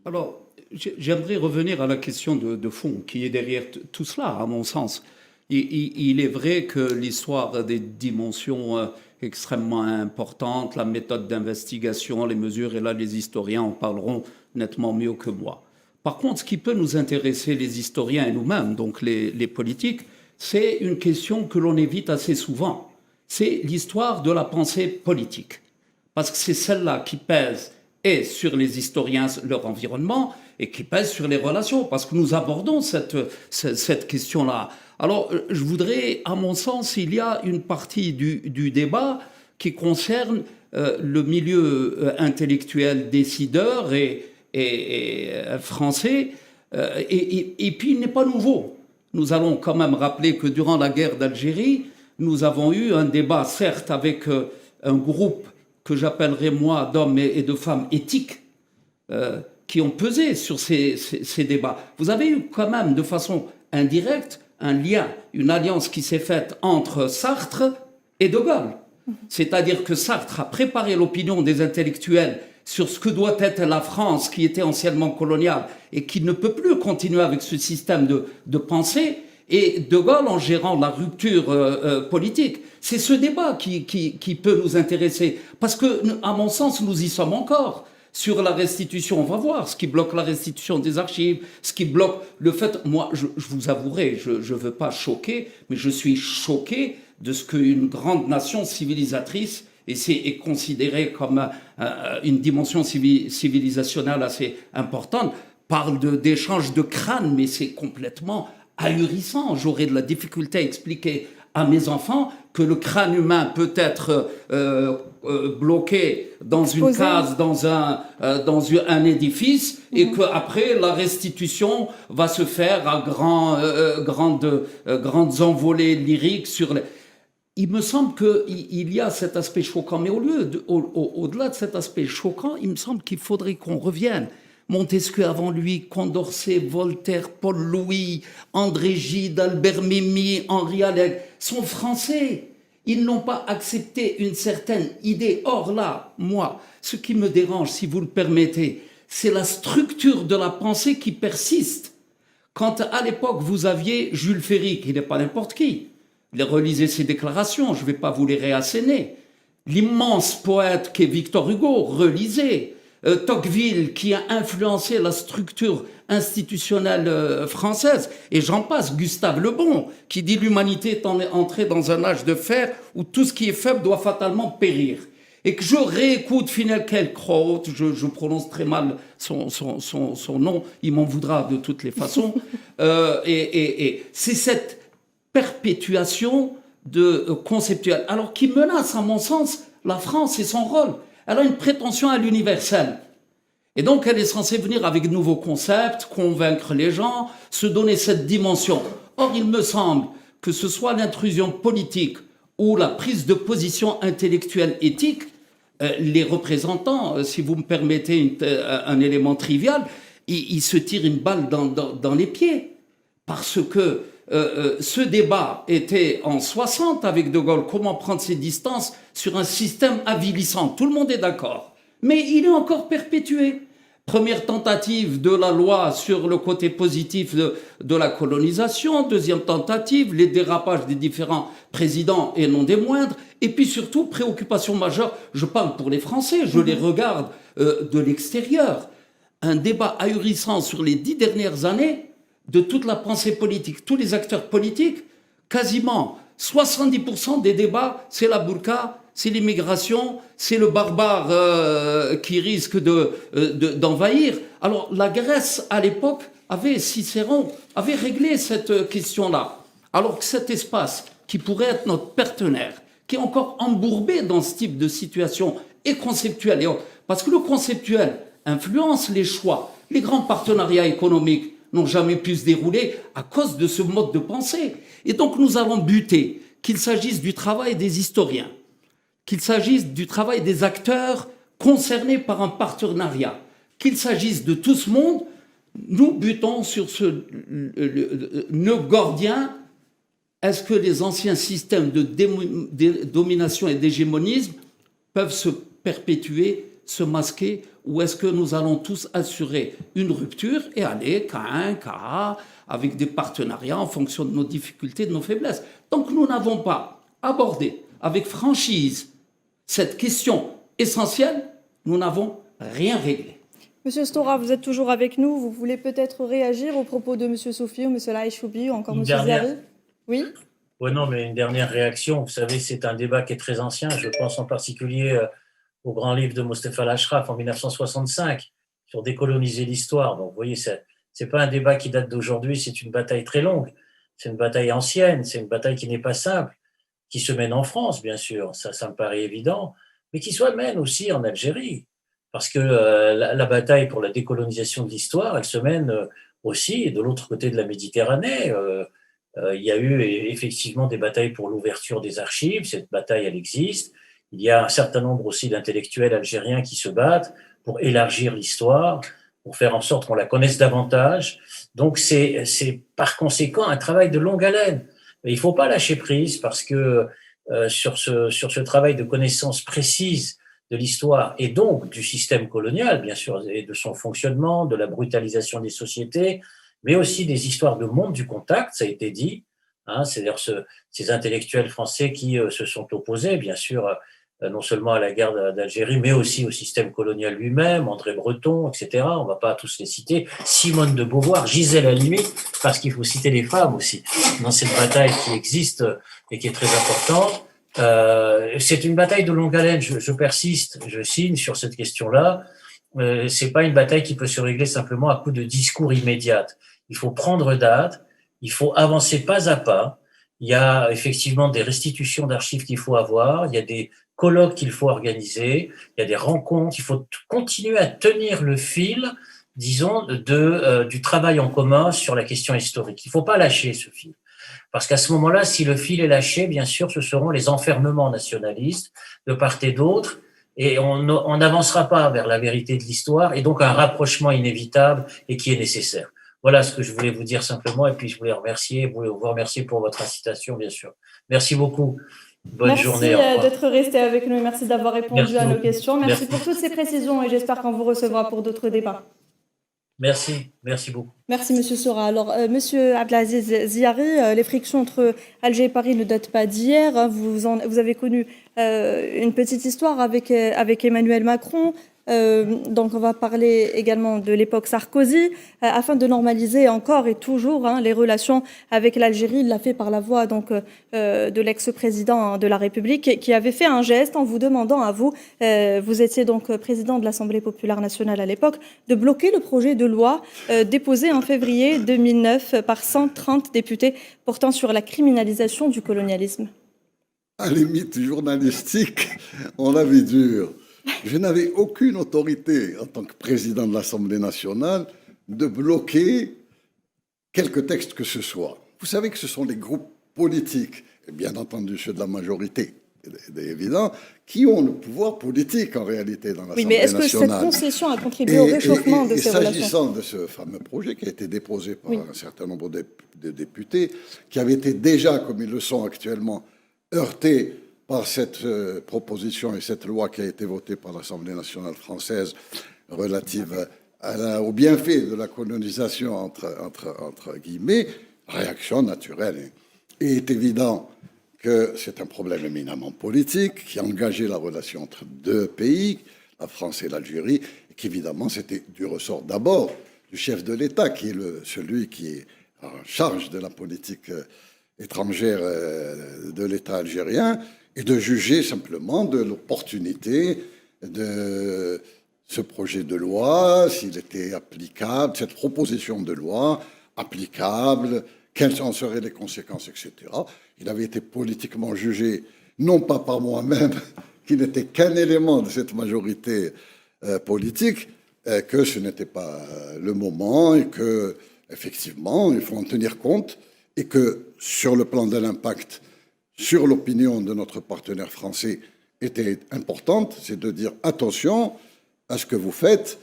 Alors, j'aimerais revenir à la question de fond qui est derrière tout cela, à mon sens. Il est vrai que l'histoire a des dimensions extrêmement importantes, la méthode d'investigation, les mesures, et là les historiens en parleront nettement mieux que moi. Par contre, ce qui peut nous intéresser, les historiens et nous-mêmes, donc les politiques, c'est une question que l'on évite assez souvent. C'est l'histoire de la pensée politique. Parce que c'est celle-là qui pèse et sur les historiens, leur environnement, et qui pèse sur les relations, parce que nous abordons cette question-là. Alors, je voudrais, à mon sens, il y a une partie du débat qui concerne le milieu intellectuel décideur et français, et puis il n'est pas nouveau. Nous allons quand même rappeler que durant la guerre d'Algérie, nous avons eu un débat, certes, avec un groupe que j'appellerais, moi, d'hommes et de femmes éthiques, qui ont pesé sur ces débats. Vous avez eu quand même, de façon indirecte, un lien, une alliance qui s'est faite entre Sartre et De Gaulle. C'est-à-dire que Sartre a préparé l'opinion des intellectuels sur ce que doit être la France, qui était anciennement coloniale, et qui ne peut plus continuer avec ce système de pensée, et De Gaulle en gérant la rupture politique. C'est ce débat qui peut nous intéresser, parce que, à mon sens, nous y sommes encore. Sur la restitution, on va voir ce qui bloque la restitution des archives, ce qui bloque le fait... Moi, je vous avouerai, je ne veux pas choquer, mais je suis choqué de ce qu'une grande nation civilisatrice, et c'est considéré comme une dimension civilisationnelle assez importante, parle d'échange de crânes, mais c'est complètement ahurissant. J'aurais de la difficulté à expliquer à mes enfants que le crâne humain peut être bloqué dans une case, dans un édifice, et qu'après la restitution va se faire à grandes envolées lyriques sur les... Il me semble qu'il y a cet aspect choquant, mais au-delà de cet aspect choquant, il me semble qu'il faudrait qu'on revienne. Montesquieu avant lui, Condorcet, Voltaire, Paul Louis, André Gide, Albert Memmi, Henri Allègre sont français. Ils n'ont pas accepté une certaine idée. Or là, moi, ce qui me dérange, si vous le permettez, c'est la structure de la pensée qui persiste. Quand à l'époque, vous aviez Jules Ferry, qui n'est pas n'importe qui, relisez ses déclarations, je ne vais pas vous les réasséner. L'immense poète qu'est Victor Hugo, relisez. Tocqueville, qui a influencé la structure institutionnelle française, et j'en passe, Gustave Le Bon, qui dit l'humanité est entrée dans un âge de fer où tout ce qui est faible doit fatalement périr. Et que je réécoute Finkielkraut, je prononce très mal son nom, il m'en voudra de toutes les façons, et c'est cette perpétuation conceptuelle, alors qui menace, à mon sens, la France et son rôle. Elle a une prétention à l'universel. Et donc, elle est censée venir avec de nouveaux concepts, convaincre les gens, se donner cette dimension. Or, il me semble que ce soit l'intrusion politique ou la prise de position intellectuelle éthique, les représentants, si vous me permettez un élément trivial, ils se tirent une balle dans les pieds. Parce que ce débat était en 60 avec De Gaulle, comment prendre ses distances sur un système avilissant. Tout le monde est d'accord. Mais il est encore perpétué. Première tentative de la loi sur le côté positif de la colonisation. Deuxième tentative, les dérapages des différents présidents et non des moindres. Et puis surtout, préoccupation majeure, je parle pour les Français, je les regarde de l'extérieur. Un débat ahurissant sur les 10 dernières années de toute la pensée politique, tous les acteurs politiques, quasiment 70% des débats, c'est la burqa, c'est l'immigration, c'est le barbare qui risque d'envahir. Alors la Grèce, à l'époque, Cicéron avait réglé cette question-là. Alors que cet espace, qui pourrait être notre partenaire, qui est encore embourbé dans ce type de situation, est conceptuel. Parce que le conceptuel influence les choix, les grands partenariats économiques. n'ont jamais pu se dérouler à cause de ce mode de pensée. Et donc nous allons buter, qu'il s'agisse du travail des historiens, qu'il s'agisse du travail des acteurs concernés par un partenariat, qu'il s'agisse de tout ce monde, nous butons sur ce nœud gordien. Est-ce que les anciens systèmes de domination et d'hégémonisme peuvent se perpétuer, se masquer, ou est-ce que nous allons tous assurer une rupture et aller cas un, cas A, avec des partenariats en fonction de nos difficultés, de nos faiblesses? Tant que nous n'avons pas abordé avec franchise cette question essentielle, nous n'avons rien réglé. Monsieur Stora, vous êtes toujours avec nous. Vous voulez peut-être réagir aux propos de Monsieur Sofi ou Monsieur Laïchoubi ou encore Monsieur Ziari? Oui. Oui, non, mais une dernière réaction. Vous savez, c'est un débat qui est très ancien. Je pense en particulier au grand livre de Mostefa Al-Ashraf en 1965 sur décoloniser l'histoire. Donc, vous voyez, c'est pas un débat qui date d'aujourd'hui. C'est une bataille très longue. C'est une bataille ancienne. C'est une bataille qui n'est pas simple, qui se mène en France, bien sûr. Ça me paraît évident, mais qui se mène aussi en Algérie. Parce que la bataille pour la décolonisation de l'histoire, elle se mène aussi de l'autre côté de la Méditerranée. Il y a eu effectivement des batailles pour l'ouverture des archives. Cette bataille, elle existe. Il y a un certain nombre aussi d'intellectuels algériens qui se battent pour élargir l'histoire, pour faire en sorte qu'on la connaisse davantage. Donc, c'est par conséquent un travail de longue haleine. Mais il ne faut pas lâcher prise parce que sur ce travail de connaissance précise de l'histoire et donc du système colonial, bien sûr, et de son fonctionnement, de la brutalisation des sociétés, mais aussi des histoires de monde du contact, ça a été dit, hein, c'est-à-dire ces intellectuels français qui se sont opposés, bien sûr, non seulement à la guerre d'Algérie, mais aussi au système colonial lui-même, André Breton, etc. On ne va pas tous les citer. Simone de Beauvoir, Gisèle Halimi, parce qu'il faut citer les femmes aussi dans cette bataille qui existe et qui est très importante. C'est une bataille de longue haleine. Je persiste, je signe sur cette question-là. C'est pas une bataille qui peut se régler simplement à coup de discours immédiat. Il faut prendre date, il faut avancer pas à pas. Il y a effectivement des restitutions d'archives qu'il faut avoir, il y a des colloques qu'il faut organiser, il y a des rencontres. Il faut continuer à tenir le fil, disons, du travail en commun sur la question historique. Il faut pas lâcher ce fil. Parce qu'à ce moment-là, si le fil est lâché, bien sûr, ce seront les enfermements nationalistes de part et d'autre, et on n'avancera pas vers la vérité de l'histoire, et donc un rapprochement inévitable et qui est nécessaire. Voilà ce que je voulais vous dire simplement, et puis je voulais vous remercier pour votre incitation, bien sûr. Merci beaucoup. Bonne journée. Merci d'être resté avec nous et merci d'avoir répondu à nos questions. Merci pour toutes ces précisions et j'espère qu'on vous recevra pour d'autres débats. Merci beaucoup. Merci Monsieur Sora. Alors Monsieur Abdelaziz Ziari, les frictions entre Alger et Paris ne datent pas d'hier. Hein. Vous avez connu une petite histoire avec Emmanuel Macron. Donc on va parler également de l'époque Sarkozy afin de normaliser encore et toujours les relations avec l'Algérie. Il l'a fait par la voix donc de l'ex-président de la République qui avait fait un geste en vous demandant à vous, vous étiez donc président de l'Assemblée populaire nationale à l'époque, de bloquer le projet de loi déposé en février 2009 par 130 députés portant sur la criminalisation du colonialisme. À la limite journalistique, on l'avait dur. Je n'avais aucune autorité en tant que président de l'Assemblée nationale de bloquer quelque texte que ce soit. Vous savez que ce sont les groupes politiques, et bien entendu ceux de la majorité, c'est évident, qui ont le pouvoir politique en réalité dans l'Assemblée nationale. Oui, mais est-ce que cette concession a contribué au réchauffement de ces relations ? S'agissant de ce fameux projet qui a été déposé par un certain nombre de députés, qui avait été déjà, comme ils le sont actuellement, heurtés par cette proposition et cette loi qui a été votée par l'Assemblée nationale française relative au bienfait de la colonisation, entre guillemets, réaction naturelle. Il est évident que c'est un problème éminemment politique qui a engagé la relation entre deux pays, la France et l'Algérie, et qu'évidemment c'était du ressort d'abord du chef de l'État, qui est celui qui est en charge de la politique étrangère de l'État algérien, et de juger simplement de l'opportunité de ce projet de loi, s'il était applicable, cette proposition de loi applicable, quelles en seraient les conséquences, etc. Il avait été politiquement jugé, non pas par moi-même, qui n'était qu'un élément de cette majorité politique, que ce n'était pas le moment et que effectivement, il faut en tenir compte et que sur le plan de l'impact sur l'opinion de notre partenaire français était importante, c'est de dire attention à ce que vous faites,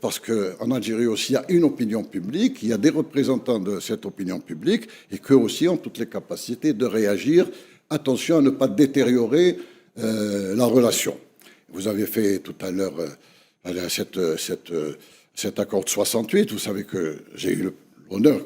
parce qu'en Algérie aussi, il y a une opinion publique, il y a des représentants de cette opinion publique, et qu'eux aussi ont toutes les capacités de réagir. Attention à ne pas détériorer la relation. Vous avez fait tout à l'heure cet accord de 68. Vous savez que j'ai eu l'honneur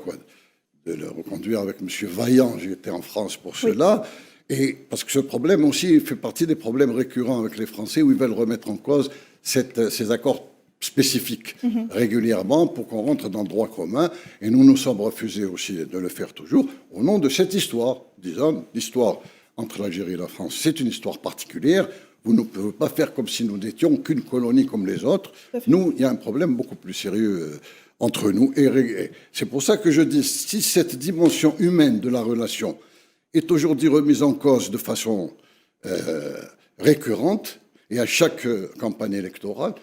de le reconduire avec M. Vaillant. J'étais en France pour cela. Et parce que ce problème aussi fait partie des problèmes récurrents avec les Français où ils veulent remettre en cause ces accords spécifiques régulièrement pour qu'on rentre dans le droit commun. Et nous nous sommes refusés aussi de le faire toujours au nom de cette histoire. Disons, l'histoire entre l'Algérie et la France, c'est une histoire particulière. Vous ne pouvez pas faire comme si nous n'étions qu'une colonie comme les autres. Nous, il y a un problème beaucoup plus sérieux entre nous. Et c'est pour ça que je dis, si cette dimension humaine de la relation est aujourd'hui remise en cause de façon récurrente et à chaque campagne électorale,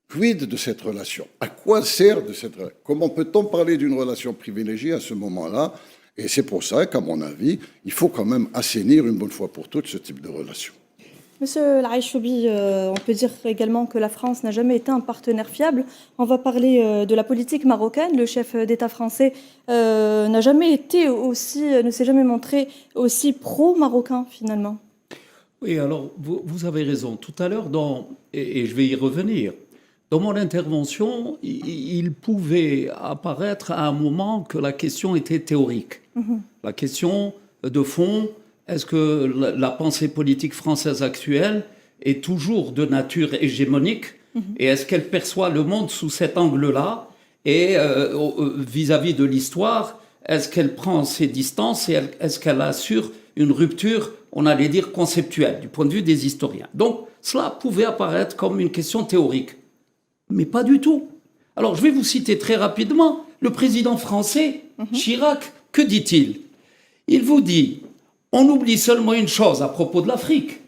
quid de cette relation? À quoi sert de cette relation? Comment peut-on parler d'une relation privilégiée à ce moment-là? Et c'est pour ça qu'à mon avis, il faut quand même assainir une bonne fois pour toutes ce type de relation. Monsieur Al-Aïchoubi, on peut dire également que la France n'a jamais été un partenaire fiable. On va parler de la politique marocaine. Le chef d'État français ne s'est jamais montré aussi pro-marocain finalement. Oui, alors vous avez raison. Tout à l'heure, et je vais y revenir, dans mon intervention, il pouvait apparaître à un moment que la question était théorique. La question de fond, est-ce que la pensée politique française actuelle est toujours de nature hégémonique et est-ce qu'elle perçoit le monde sous cet angle-là? Et vis-à-vis de l'histoire, est-ce qu'elle prend ses distances et est-ce qu'elle assure une rupture, on allait dire, conceptuelle du point de vue des historiens? Donc cela pouvait apparaître comme une question théorique. Mais pas du tout. Alors, je vais vous citer très rapidement le président français, Chirac. Que dit-il? Il vous dit, on oublie seulement une chose à propos de l'Afrique,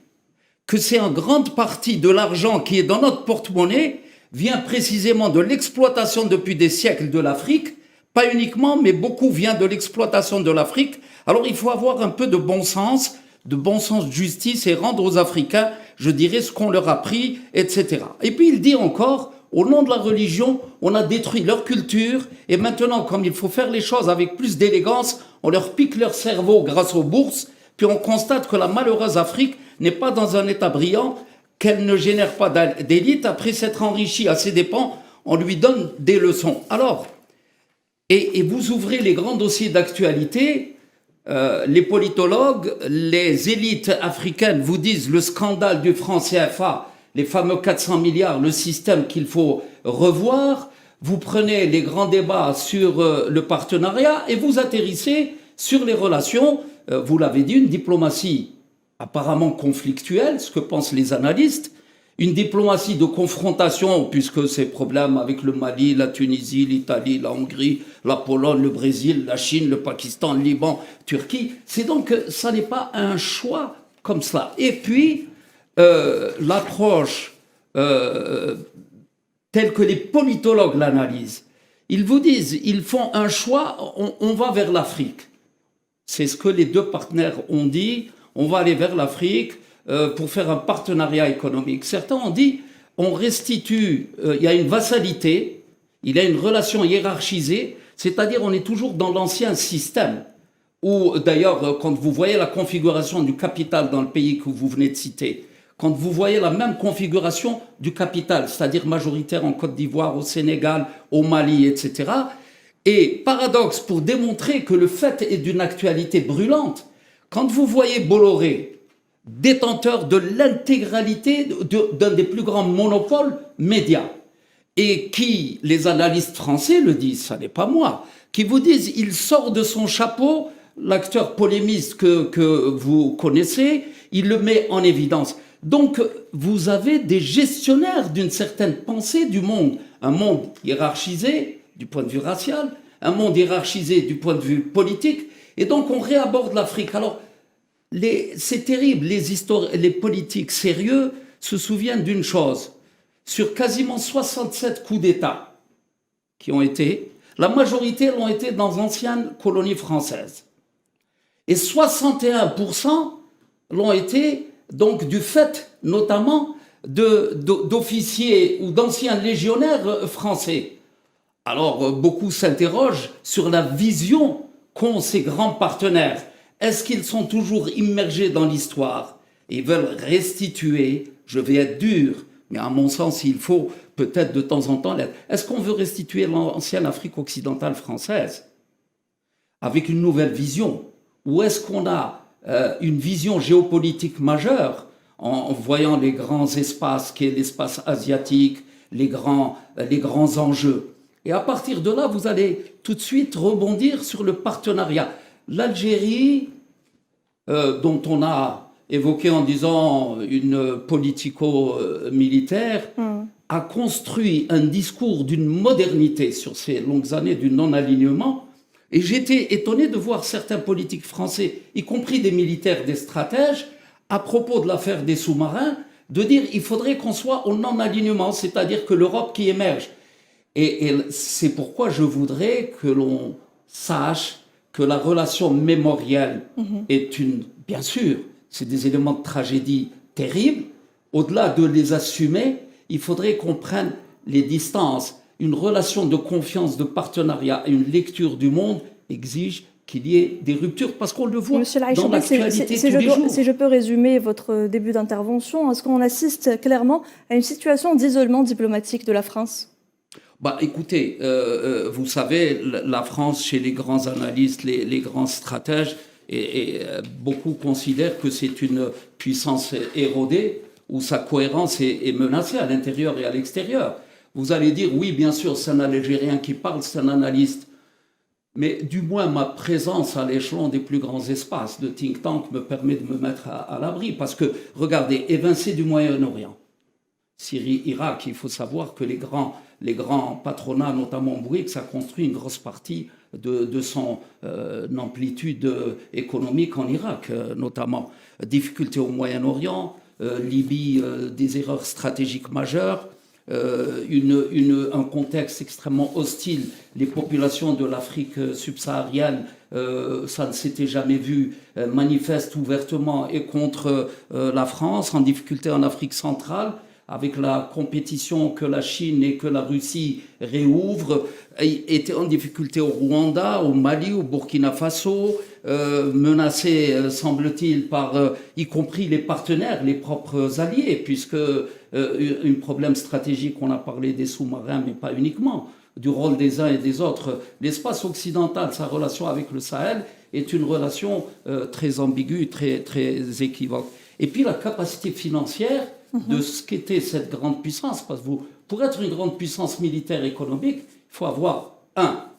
que c'est en grande partie de l'argent qui est dans notre porte-monnaie, vient précisément de l'exploitation depuis des siècles de l'Afrique, pas uniquement, mais beaucoup vient de l'exploitation de l'Afrique. Alors, il faut avoir un peu de bon sens de justice et rendre aux Africains, je dirais, ce qu'on leur a pris, etc. Et puis, il dit encore, au nom de la religion, on a détruit leur culture et maintenant, comme il faut faire les choses avec plus d'élégance, on leur pique leur cerveau grâce aux bourses, puis on constate que la malheureuse Afrique n'est pas dans un état brillant, qu'elle ne génère pas d'élite. Après s'être enrichie à ses dépens, on lui donne des leçons. Alors, et vous ouvrez les grands dossiers d'actualité, les politologues, les élites africaines vous disent le scandale du franc CFA, les fameux 400 milliards, le système qu'il faut revoir. Vous prenez les grands débats sur le partenariat et vous atterrissez sur les relations, vous l'avez dit, une diplomatie apparemment conflictuelle, ce que pensent les analystes, une diplomatie de confrontation, puisque ces problèmes avec le Mali, la Tunisie, l'Italie, la Hongrie, la Pologne, le Brésil, la Chine, le Pakistan, le Liban, Turquie, c'est donc que ça n'est pas un choix comme cela. Et puis, l'approche telle que les politologues l'analysent, ils vous disent, ils font un choix, on va vers l'Afrique. C'est ce que les deux partenaires ont dit, on va aller vers l'Afrique pour faire un partenariat économique. Certains ont dit, on restitue, il y a une vassalité, il y a une relation hiérarchisée, c'est-à-dire on est toujours dans l'ancien système, où d'ailleurs, quand vous voyez la configuration du capital dans le pays que vous venez de citer, quand vous voyez la même configuration du capital, c'est-à-dire majoritaire en Côte d'Ivoire, au Sénégal, au Mali, etc., et paradoxe, pour démontrer que le fait est d'une actualité brûlante, quand vous voyez Bolloré, détenteur de l'intégralité d'un des plus grands monopoles médias, et qui, les analystes français le disent, ça n'est pas moi, qui vous disent, il sort de son chapeau, l'acteur polémiste que vous connaissez, il le met en évidence. Donc, vous avez des gestionnaires d'une certaine pensée du monde, un monde hiérarchisé du point de vue racial, un monde hiérarchisé du point de vue politique, et donc on réaborde l'Afrique. Alors, c'est terrible, les politiques sérieux se souviennent d'une chose. Sur quasiment 67 coups d'État qui ont été, La majorité l'ont été dans d'anciennes colonies françaises. Et 61% l'ont été donc du fait notamment d'officiers ou d'anciens légionnaires français. Alors beaucoup s'interrogent sur la vision qu'ont ces grands partenaires. Est-ce qu'ils sont toujours immergés dans l'histoire et veulent restituer, je vais être dur, mais à mon sens il faut peut-être de temps en temps l'être. Est-ce qu'on veut restituer l'ancienne Afrique occidentale française avec une nouvelle vision? Ou est-ce qu'on a une vision géopolitique majeure en voyant les grands espaces qu'est l'espace asiatique, les grands enjeux? Et à partir de là, vous allez tout de suite rebondir sur le partenariat. L'Algérie, dont on a évoqué en disant une politico-militaire, a construit un discours d'une modernité sur ces longues années du non-alignement. Et j'étais étonné de voir certains politiques français, y compris des militaires, des stratèges, à propos de l'affaire des sous-marins, de dire qu'il faudrait qu'on soit au non-alignement, c'est-à-dire que l'Europe qui émerge. Et c'est pourquoi je voudrais que l'on sache que la relation mémorielle est bien sûr, c'est des éléments de tragédie terribles. Au-delà de les assumer, il faudrait qu'on prenne les distances. Une relation de confiance, de partenariat et une lecture du monde exige qu'il y ait des ruptures, parce qu'on le voit dans l'actualité tous les jours. Si je peux résumer votre début d'intervention, est-ce qu'on assiste clairement à une situation d'isolement diplomatique de la France ? Écoutez, vous savez, la France, chez les grands analystes, les grands stratèges, et beaucoup considèrent que c'est une puissance érodée, où sa cohérence est menacée à l'intérieur et à l'extérieur. Vous allez dire, oui, bien sûr, c'est un Algérien qui parle, c'est un analyste. Mais du moins, ma présence à l'échelon des plus grands espaces de think tank me permet de me mettre à l'abri. Parce que, regardez, évincé du Moyen-Orient, Syrie, Irak, il faut savoir que les grands patronats, notamment BRICS, a construit une grosse partie de son amplitude économique en Irak, notamment. Difficultés au Moyen-Orient, Libye, des erreurs stratégiques majeures, un contexte extrêmement hostile. Les populations de l'Afrique subsaharienne, ça ne s'était jamais vu, manifestent ouvertement et contre la France, en difficulté en Afrique centrale, avec la compétition que la Chine et que la Russie réouvrent, étaient en difficulté au Rwanda, au Mali, au Burkina Faso, menacés, semble-t-il, par y compris les partenaires, les propres alliés, puisque un problème stratégique, on a parlé des sous-marins, mais pas uniquement, du rôle des uns et des autres. L'espace occidental, sa relation avec le Sahel, est une relation très ambiguë, très, très équivoque. Et puis la capacité financière de ce qu'était cette grande puissance, parce que pour être une grande puissance militaire et économique, il faut avoir,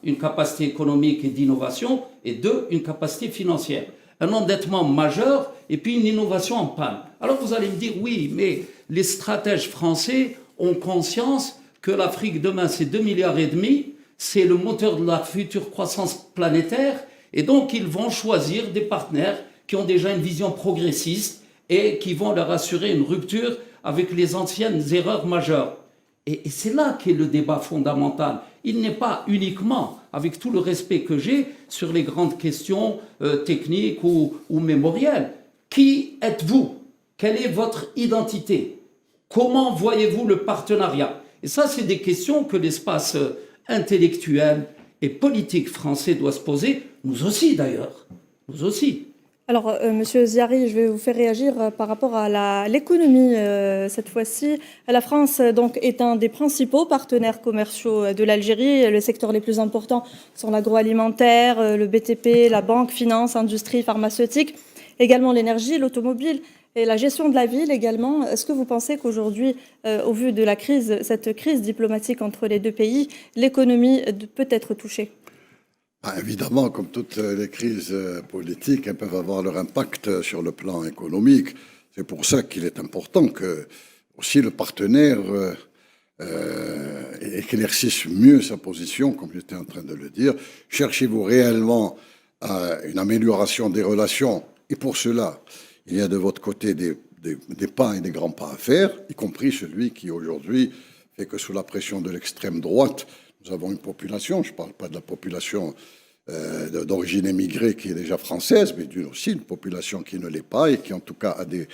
une capacité économique et d'innovation, et deux, une capacité financière. Un endettement majeur, et puis une innovation en panne. Alors vous allez me dire, oui, mais les stratèges français ont conscience que l'Afrique demain, c'est 2,5 milliards, c'est le moteur de la future croissance planétaire, et donc ils vont choisir des partenaires qui ont déjà une vision progressiste et qui vont leur assurer une rupture avec les anciennes erreurs majeures. Et c'est là qu'est le débat fondamental. Il n'est pas uniquement, avec tout le respect que j'ai, sur les grandes questions techniques ou mémorielles. Qui êtes-vous? Quelle est votre identité? Comment voyez-vous le partenariat? Et ça, c'est des questions que l'espace intellectuel et politique français doit se poser. Nous aussi, d'ailleurs. Nous aussi. Alors, Monsieur Ziari, je vais vous faire réagir par rapport à l'économie cette fois-ci. La France donc est un des principaux partenaires commerciaux de l'Algérie. Les secteurs les plus importants sont l'agroalimentaire, le BTP, la banque, finance, industrie, pharmaceutique, également l'énergie, l'automobile et la gestion de la ville également. Est-ce que vous pensez qu'aujourd'hui, au vu de cette crise diplomatique entre les deux pays, l'économie peut être touchée ? Évidemment, comme toutes les crises politiques, elles peuvent avoir leur impact sur le plan économique. C'est pour ça qu'il est important que aussi le partenaire éclaircisse mieux sa position, comme j'étais en train de le dire. Cherchez-vous réellement une amélioration des relations? Et pour cela, il y a de votre côté des pas et des grands pas à faire, y compris celui qui aujourd'hui fait que sous la pression de l'extrême droite, Nous avons une population, je ne parle pas de la population d'origine émigrée qui est déjà française, mais aussi une population qui ne l'est pas et qui en tout cas a des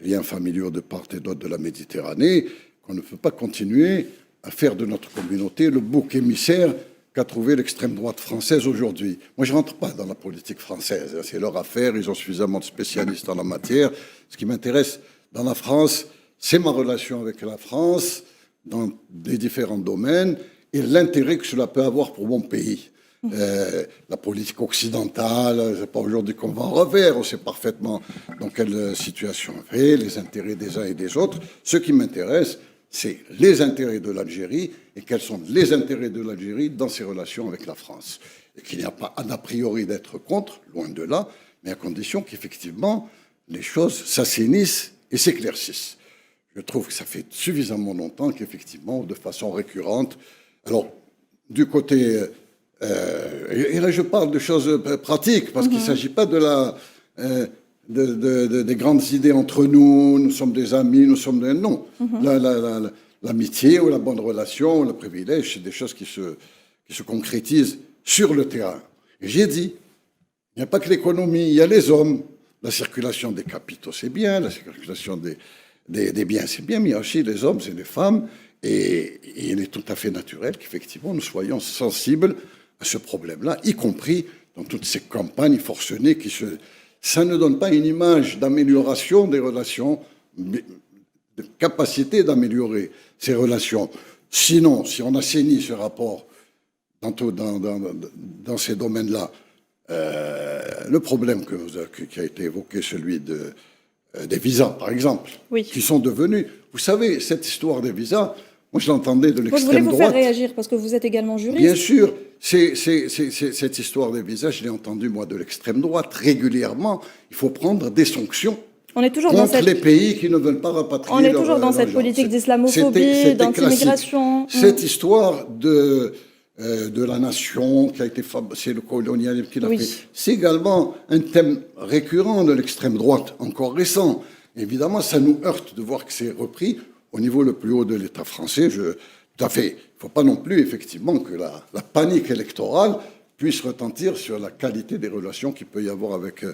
liens familiaux de part et d'autre de la Méditerranée, qu'on ne peut pas continuer à faire de notre communauté le bouc émissaire qu'a trouvé l'extrême droite française aujourd'hui. Moi, je ne rentre pas dans la politique française, c'est leur affaire, ils ont suffisamment de spécialistes en la matière. Ce qui m'intéresse dans la France, c'est ma relation avec la France dans les différents domaines et l'intérêt que cela peut avoir pour mon pays. La politique occidentale, c'est pas aujourd'hui qu'on va en refaire, on sait parfaitement dans quelle situation on est, les intérêts des uns et des autres. Ce qui m'intéresse, c'est les intérêts de l'Algérie et quels sont les intérêts de l'Algérie dans ses relations avec la France. Et qu'il n'y a pas a priori d'être contre, loin de là, mais à condition qu'effectivement les choses s'assainissent et s'éclaircissent. Je trouve que ça fait suffisamment longtemps qu'effectivement, de façon récurrente, alors du côté... et là, je parle de choses pratiques, parce qu'il ne s'agit pas de des grandes idées entre nous, nous sommes des amis, nous sommes des... Non, l'amitié ou la bonne relation, ou le privilège, c'est des choses qui se concrétisent sur le terrain. Et j'ai dit, il n'y a pas que l'économie, il y a les hommes. La circulation des capitaux, c'est bien, la circulation des biens, c'est bien, mais il y a aussi les hommes, c'est les femmes, et il est tout à fait naturel qu'effectivement, nous soyons sensibles à ce problème-là, y compris dans toutes ces campagnes forcenées ça ne donne pas une image d'amélioration des relations, de capacité d'améliorer ces relations. Sinon, si on assainit ce rapport dans ces domaines-là, le problème qui a été évoqué, celui des visas, par exemple, oui, qui sont devenus... Vous savez, cette histoire des visas, moi je l'entendais de l'extrême droite. Vous voulez vous faire réagir parce que vous êtes également juriste. Bien sûr, cette histoire des visas, je l'ai entendue moi de l'extrême droite régulièrement. Il faut prendre des sanctions on est toujours contre les pays qui ne veulent pas rapatrier. On est toujours dans cette politique d'islamophobie, d'anti-immigration. Cette histoire de la nation qui a été c'est le colonialisme qui l'a fait. C'est également un thème récurrent de l'extrême droite, encore récent. Évidemment, ça nous heurte de voir que c'est repris au niveau le plus haut de l'État français. Tout à fait. Il ne faut pas non plus, effectivement, que la panique électorale puisse retentir sur la qualité des relations qu'il peut y avoir avec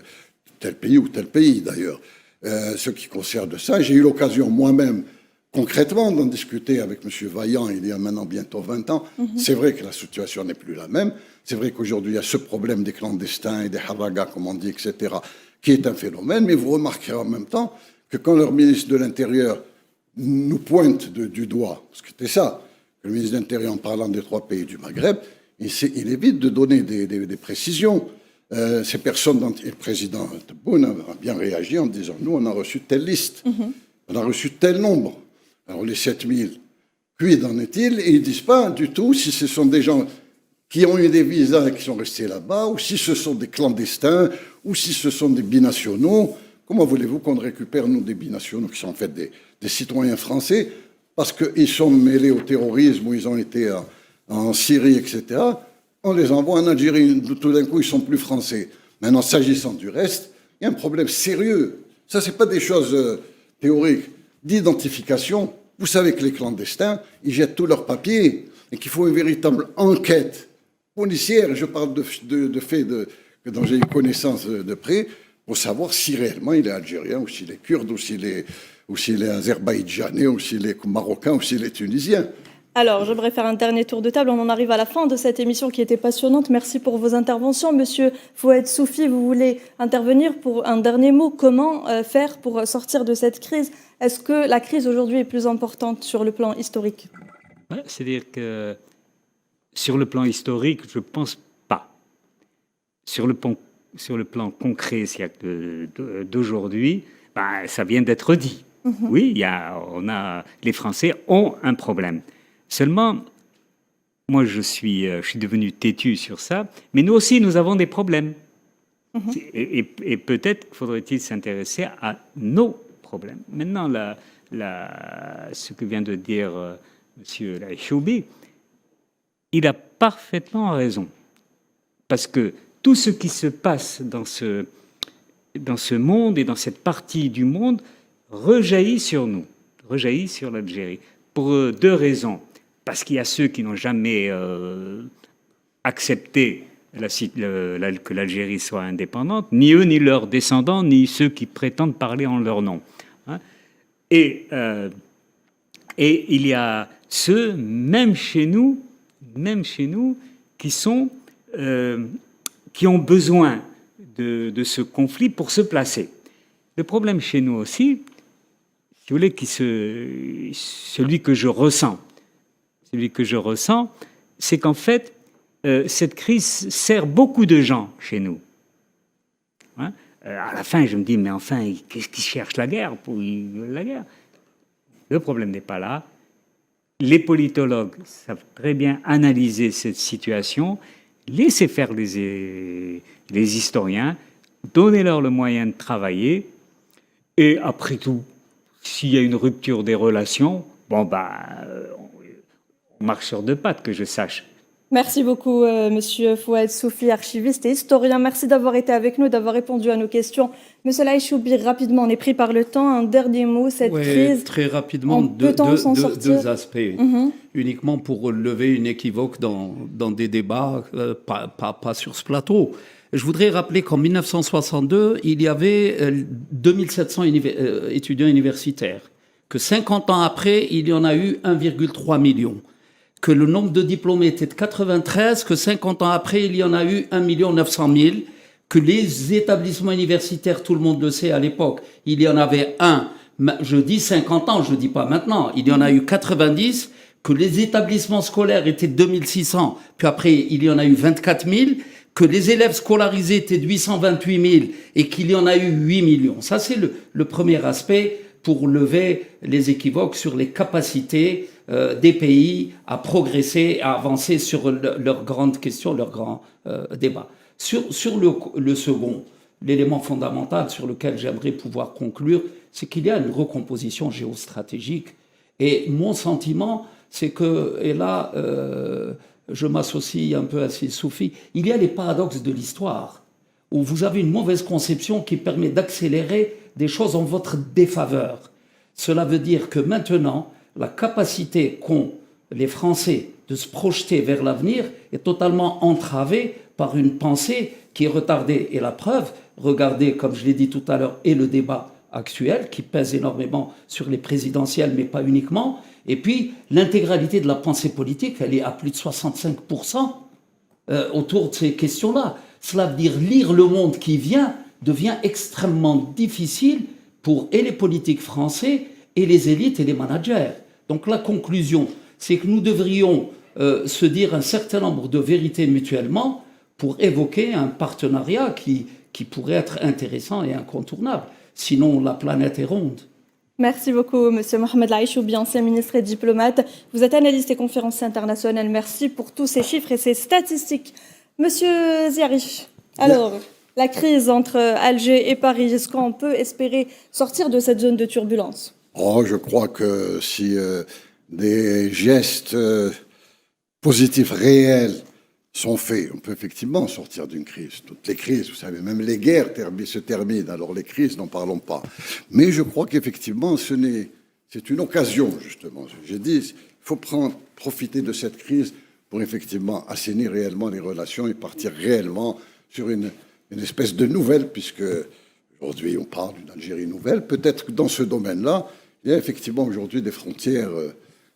tel pays ou tel pays, d'ailleurs. Ce qui concerne ça, j'ai eu l'occasion moi-même, concrètement, d'en discuter avec M. Vaillant il y a maintenant bientôt 20 ans. C'est vrai que la situation n'est plus la même. C'est vrai qu'aujourd'hui, il y a ce problème des clandestins et des haragas, comme on dit, etc., qui est un phénomène. Mais vous remarquerez en même temps que quand leur ministre de l'Intérieur nous pointe du doigt, parce que c'est ça, le ministre de l'Intérieur, en parlant des 3 pays du Maghreb, il évite de donner des précisions. Ces personnes, le président Tebboune a bien réagi en disant « Nous, on a reçu telle liste, on a reçu tel nombre. » Alors les 7000, quid en est-il? Et ils ne disent pas du tout si ce sont des gens qui ont eu des visas et qui sont restés là-bas, ou si ce sont des clandestins, ou si ce sont des binationaux. Comment voulez-vous qu'on récupère, nous, des binationaux qui sont en fait des citoyens français parce qu'ils sont mêlés au terrorisme ou ils ont été en Syrie, etc. On les envoie en Algérie. Tout d'un coup, ils sont plus français. Maintenant, s'agissant du reste, il y a un problème sérieux. Ça, c'est pas des choses théoriques. D'identification, vous savez que les clandestins, ils jettent tous leurs papiers et qu'il faut une véritable enquête policière. Je parle de faits dont j'ai eu connaissance de près pour savoir si réellement il est algérien ou s'il est kurde ou s'il est azerbaïdjanais ou s'il est marocain ou s'il est tunisien. Alors, j'aimerais faire un dernier tour de table. On en arrive à la fin de cette émission qui était passionnante. Merci pour vos interventions. Monsieur Fouad Soufi, vous voulez intervenir pour un dernier mot. Comment faire pour sortir de cette crise? Est-ce que la crise aujourd'hui est plus importante sur le plan historique? Ouais, c'est-à-dire que sur le plan historique, je ne pense pas. Sur le plan concret, c'est-à-dire d'aujourd'hui, ça vient d'être dit. Oui, les Français ont un problème. Seulement, moi, je suis devenu têtu sur ça, mais nous aussi, nous avons des problèmes. Et peut-être faudrait-il s'intéresser à nos problèmes. Maintenant, ce que vient de dire M. Laïchoubi, il a parfaitement raison. Parce que tout ce qui se passe dans ce monde et dans cette partie du monde rejaillit sur nous, rejaillit sur l'Algérie, pour 2 raisons. parce qu'il y a ceux qui n'ont jamais accepté que l'Algérie soit indépendante, ni eux, ni leurs descendants, ni ceux qui prétendent parler en leur nom. Hein. Et il y a ceux, même chez nous, qui ont besoin de ce conflit pour se placer. Le problème chez nous aussi, si vous voulez, celui que je ressens, c'est qu'en fait, cette crise sert beaucoup de gens chez nous. Hein? À la fin, je me dis, mais enfin, qu'est-ce qu'ils cherchent la guerre ils veulent la guerre. Le problème n'est pas là. Les politologues savent très bien analyser cette situation, laisser faire les historiens, donnez-leur le moyen de travailler, et après tout, s'il y a une rupture des relations, on marche sur deux pattes, que je sache. Merci beaucoup, Monsieur Fouad Soufi, archiviste et historien. Merci d'avoir été avec nous, d'avoir répondu à nos questions. Monsieur Laïchoubi, rapidement, on est pris par le temps. Un dernier mot, cette crise. Très rapidement, deux aspects. Uniquement pour lever une équivoque dans des débats, pas sur ce plateau. Je voudrais rappeler qu'en 1962, il y avait 2700 étudiants universitaires, que 50 ans après, il y en a eu 1,3 million. Que le nombre de diplômés était de 93, que 50 ans après, il y en a eu 1 900 000, que les établissements universitaires, tout le monde le sait à l'époque, il y en avait un, je dis 50 ans, je ne dis pas maintenant, il y en a eu 90, que les établissements scolaires étaient 2600, puis après, il y en a eu 24 000, que les élèves scolarisés étaient de 828 000 et qu'il y en a eu 8 millions. Ça, c'est le premier aspect pour lever les équivoques sur les capacités des pays à progresser, à avancer sur leurs grandes questions, leurs grands débats. Sur le second, l'élément fondamental sur lequel j'aimerais pouvoir conclure, c'est qu'il y a une recomposition géostratégique. Et mon sentiment, c'est que, et là, je m'associe un peu à ces soufis, il y a les paradoxes de l'histoire, où vous avez une mauvaise conception qui permet d'accélérer des choses en votre défaveur. Cela veut dire que maintenant, la capacité qu'ont les Français de se projeter vers l'avenir est totalement entravée par une pensée qui est retardée. Et la preuve, regardez, comme je l'ai dit tout à l'heure, et le débat actuel qui pèse énormément sur les présidentielles, mais pas uniquement. Et puis, l'intégralité de la pensée politique, elle est à plus de 65% autour de ces questions-là. Cela veut dire lire le monde qui vient devient extrêmement difficile pour et les politiques français et les élites et les managers. Donc la conclusion, c'est que nous devrions se dire un certain nombre de vérités mutuellement pour évoquer un partenariat qui pourrait être intéressant et incontournable. Sinon, la planète est ronde. Merci beaucoup, Monsieur Mohamed Laïchoubi, ancien ministre et diplomate. Vous êtes analyste et conférencier international. Merci pour tous ces chiffres et ces statistiques. Monsieur Ziarich, alors, la crise entre Alger et Paris, est-ce qu'on peut espérer sortir de cette zone de turbulence ? Je crois que si des gestes positifs réels sont faits, on peut effectivement sortir d'une crise. Toutes les crises, vous savez, même les guerres se terminent, alors les crises, n'en parlons pas. Mais je crois qu'effectivement, c'est une occasion, justement. J'ai dit, il faut profiter de cette crise pour effectivement assainir réellement les relations et partir réellement sur une espèce de nouvelle, puisque aujourd'hui on parle d'une Algérie nouvelle. Peut-être que dans ce domaine-là, il y a effectivement aujourd'hui des frontières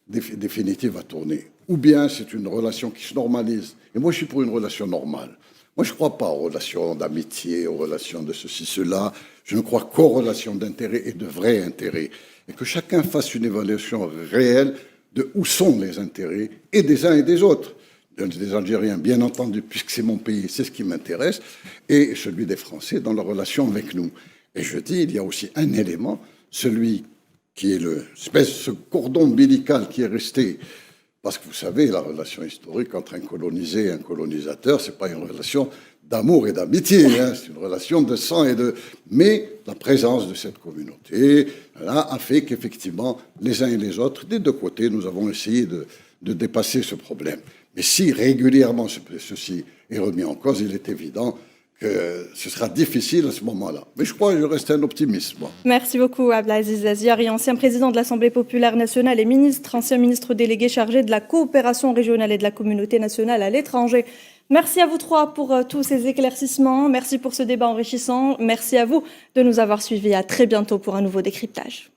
définitives à tourner. Ou bien c'est une relation qui se normalise. Et moi, je suis pour une relation normale. Moi, je ne crois pas aux relations d'amitié, aux relations de ceci, cela. Je ne crois qu'aux relations d'intérêt et de vrais intérêts. Et que chacun fasse une évaluation réelle de où sont les intérêts et des uns et des autres. Des Algériens, bien entendu, puisque c'est mon pays, c'est ce qui m'intéresse, et celui des Français dans leur relation avec nous. Et je dis, il y a aussi un élément, celui qui est ce cordon ombilical qui est resté. Parce que vous savez, la relation historique entre un colonisé et un colonisateur, c'est pas une relation d'amour et d'amitié, hein, c'est une relation de sang et de... Mais la présence de cette communauté là, a fait qu'effectivement, les uns et les autres, des deux côtés, nous avons essayé de dépasser ce problème. Mais si régulièrement ceci est remis en cause, il est évident que ce sera difficile à ce moment-là. Mais je crois que je reste un optimiste, moi. Merci beaucoup, Abdelaziz Aziari, ancien président de l'Assemblée populaire nationale et ancien ministre délégué chargé de la coopération régionale et de la communauté nationale à l'étranger. Merci à vous trois pour tous ces éclaircissements. Merci pour ce débat enrichissant. Merci à vous de nous avoir suivis. À très bientôt pour un nouveau décryptage.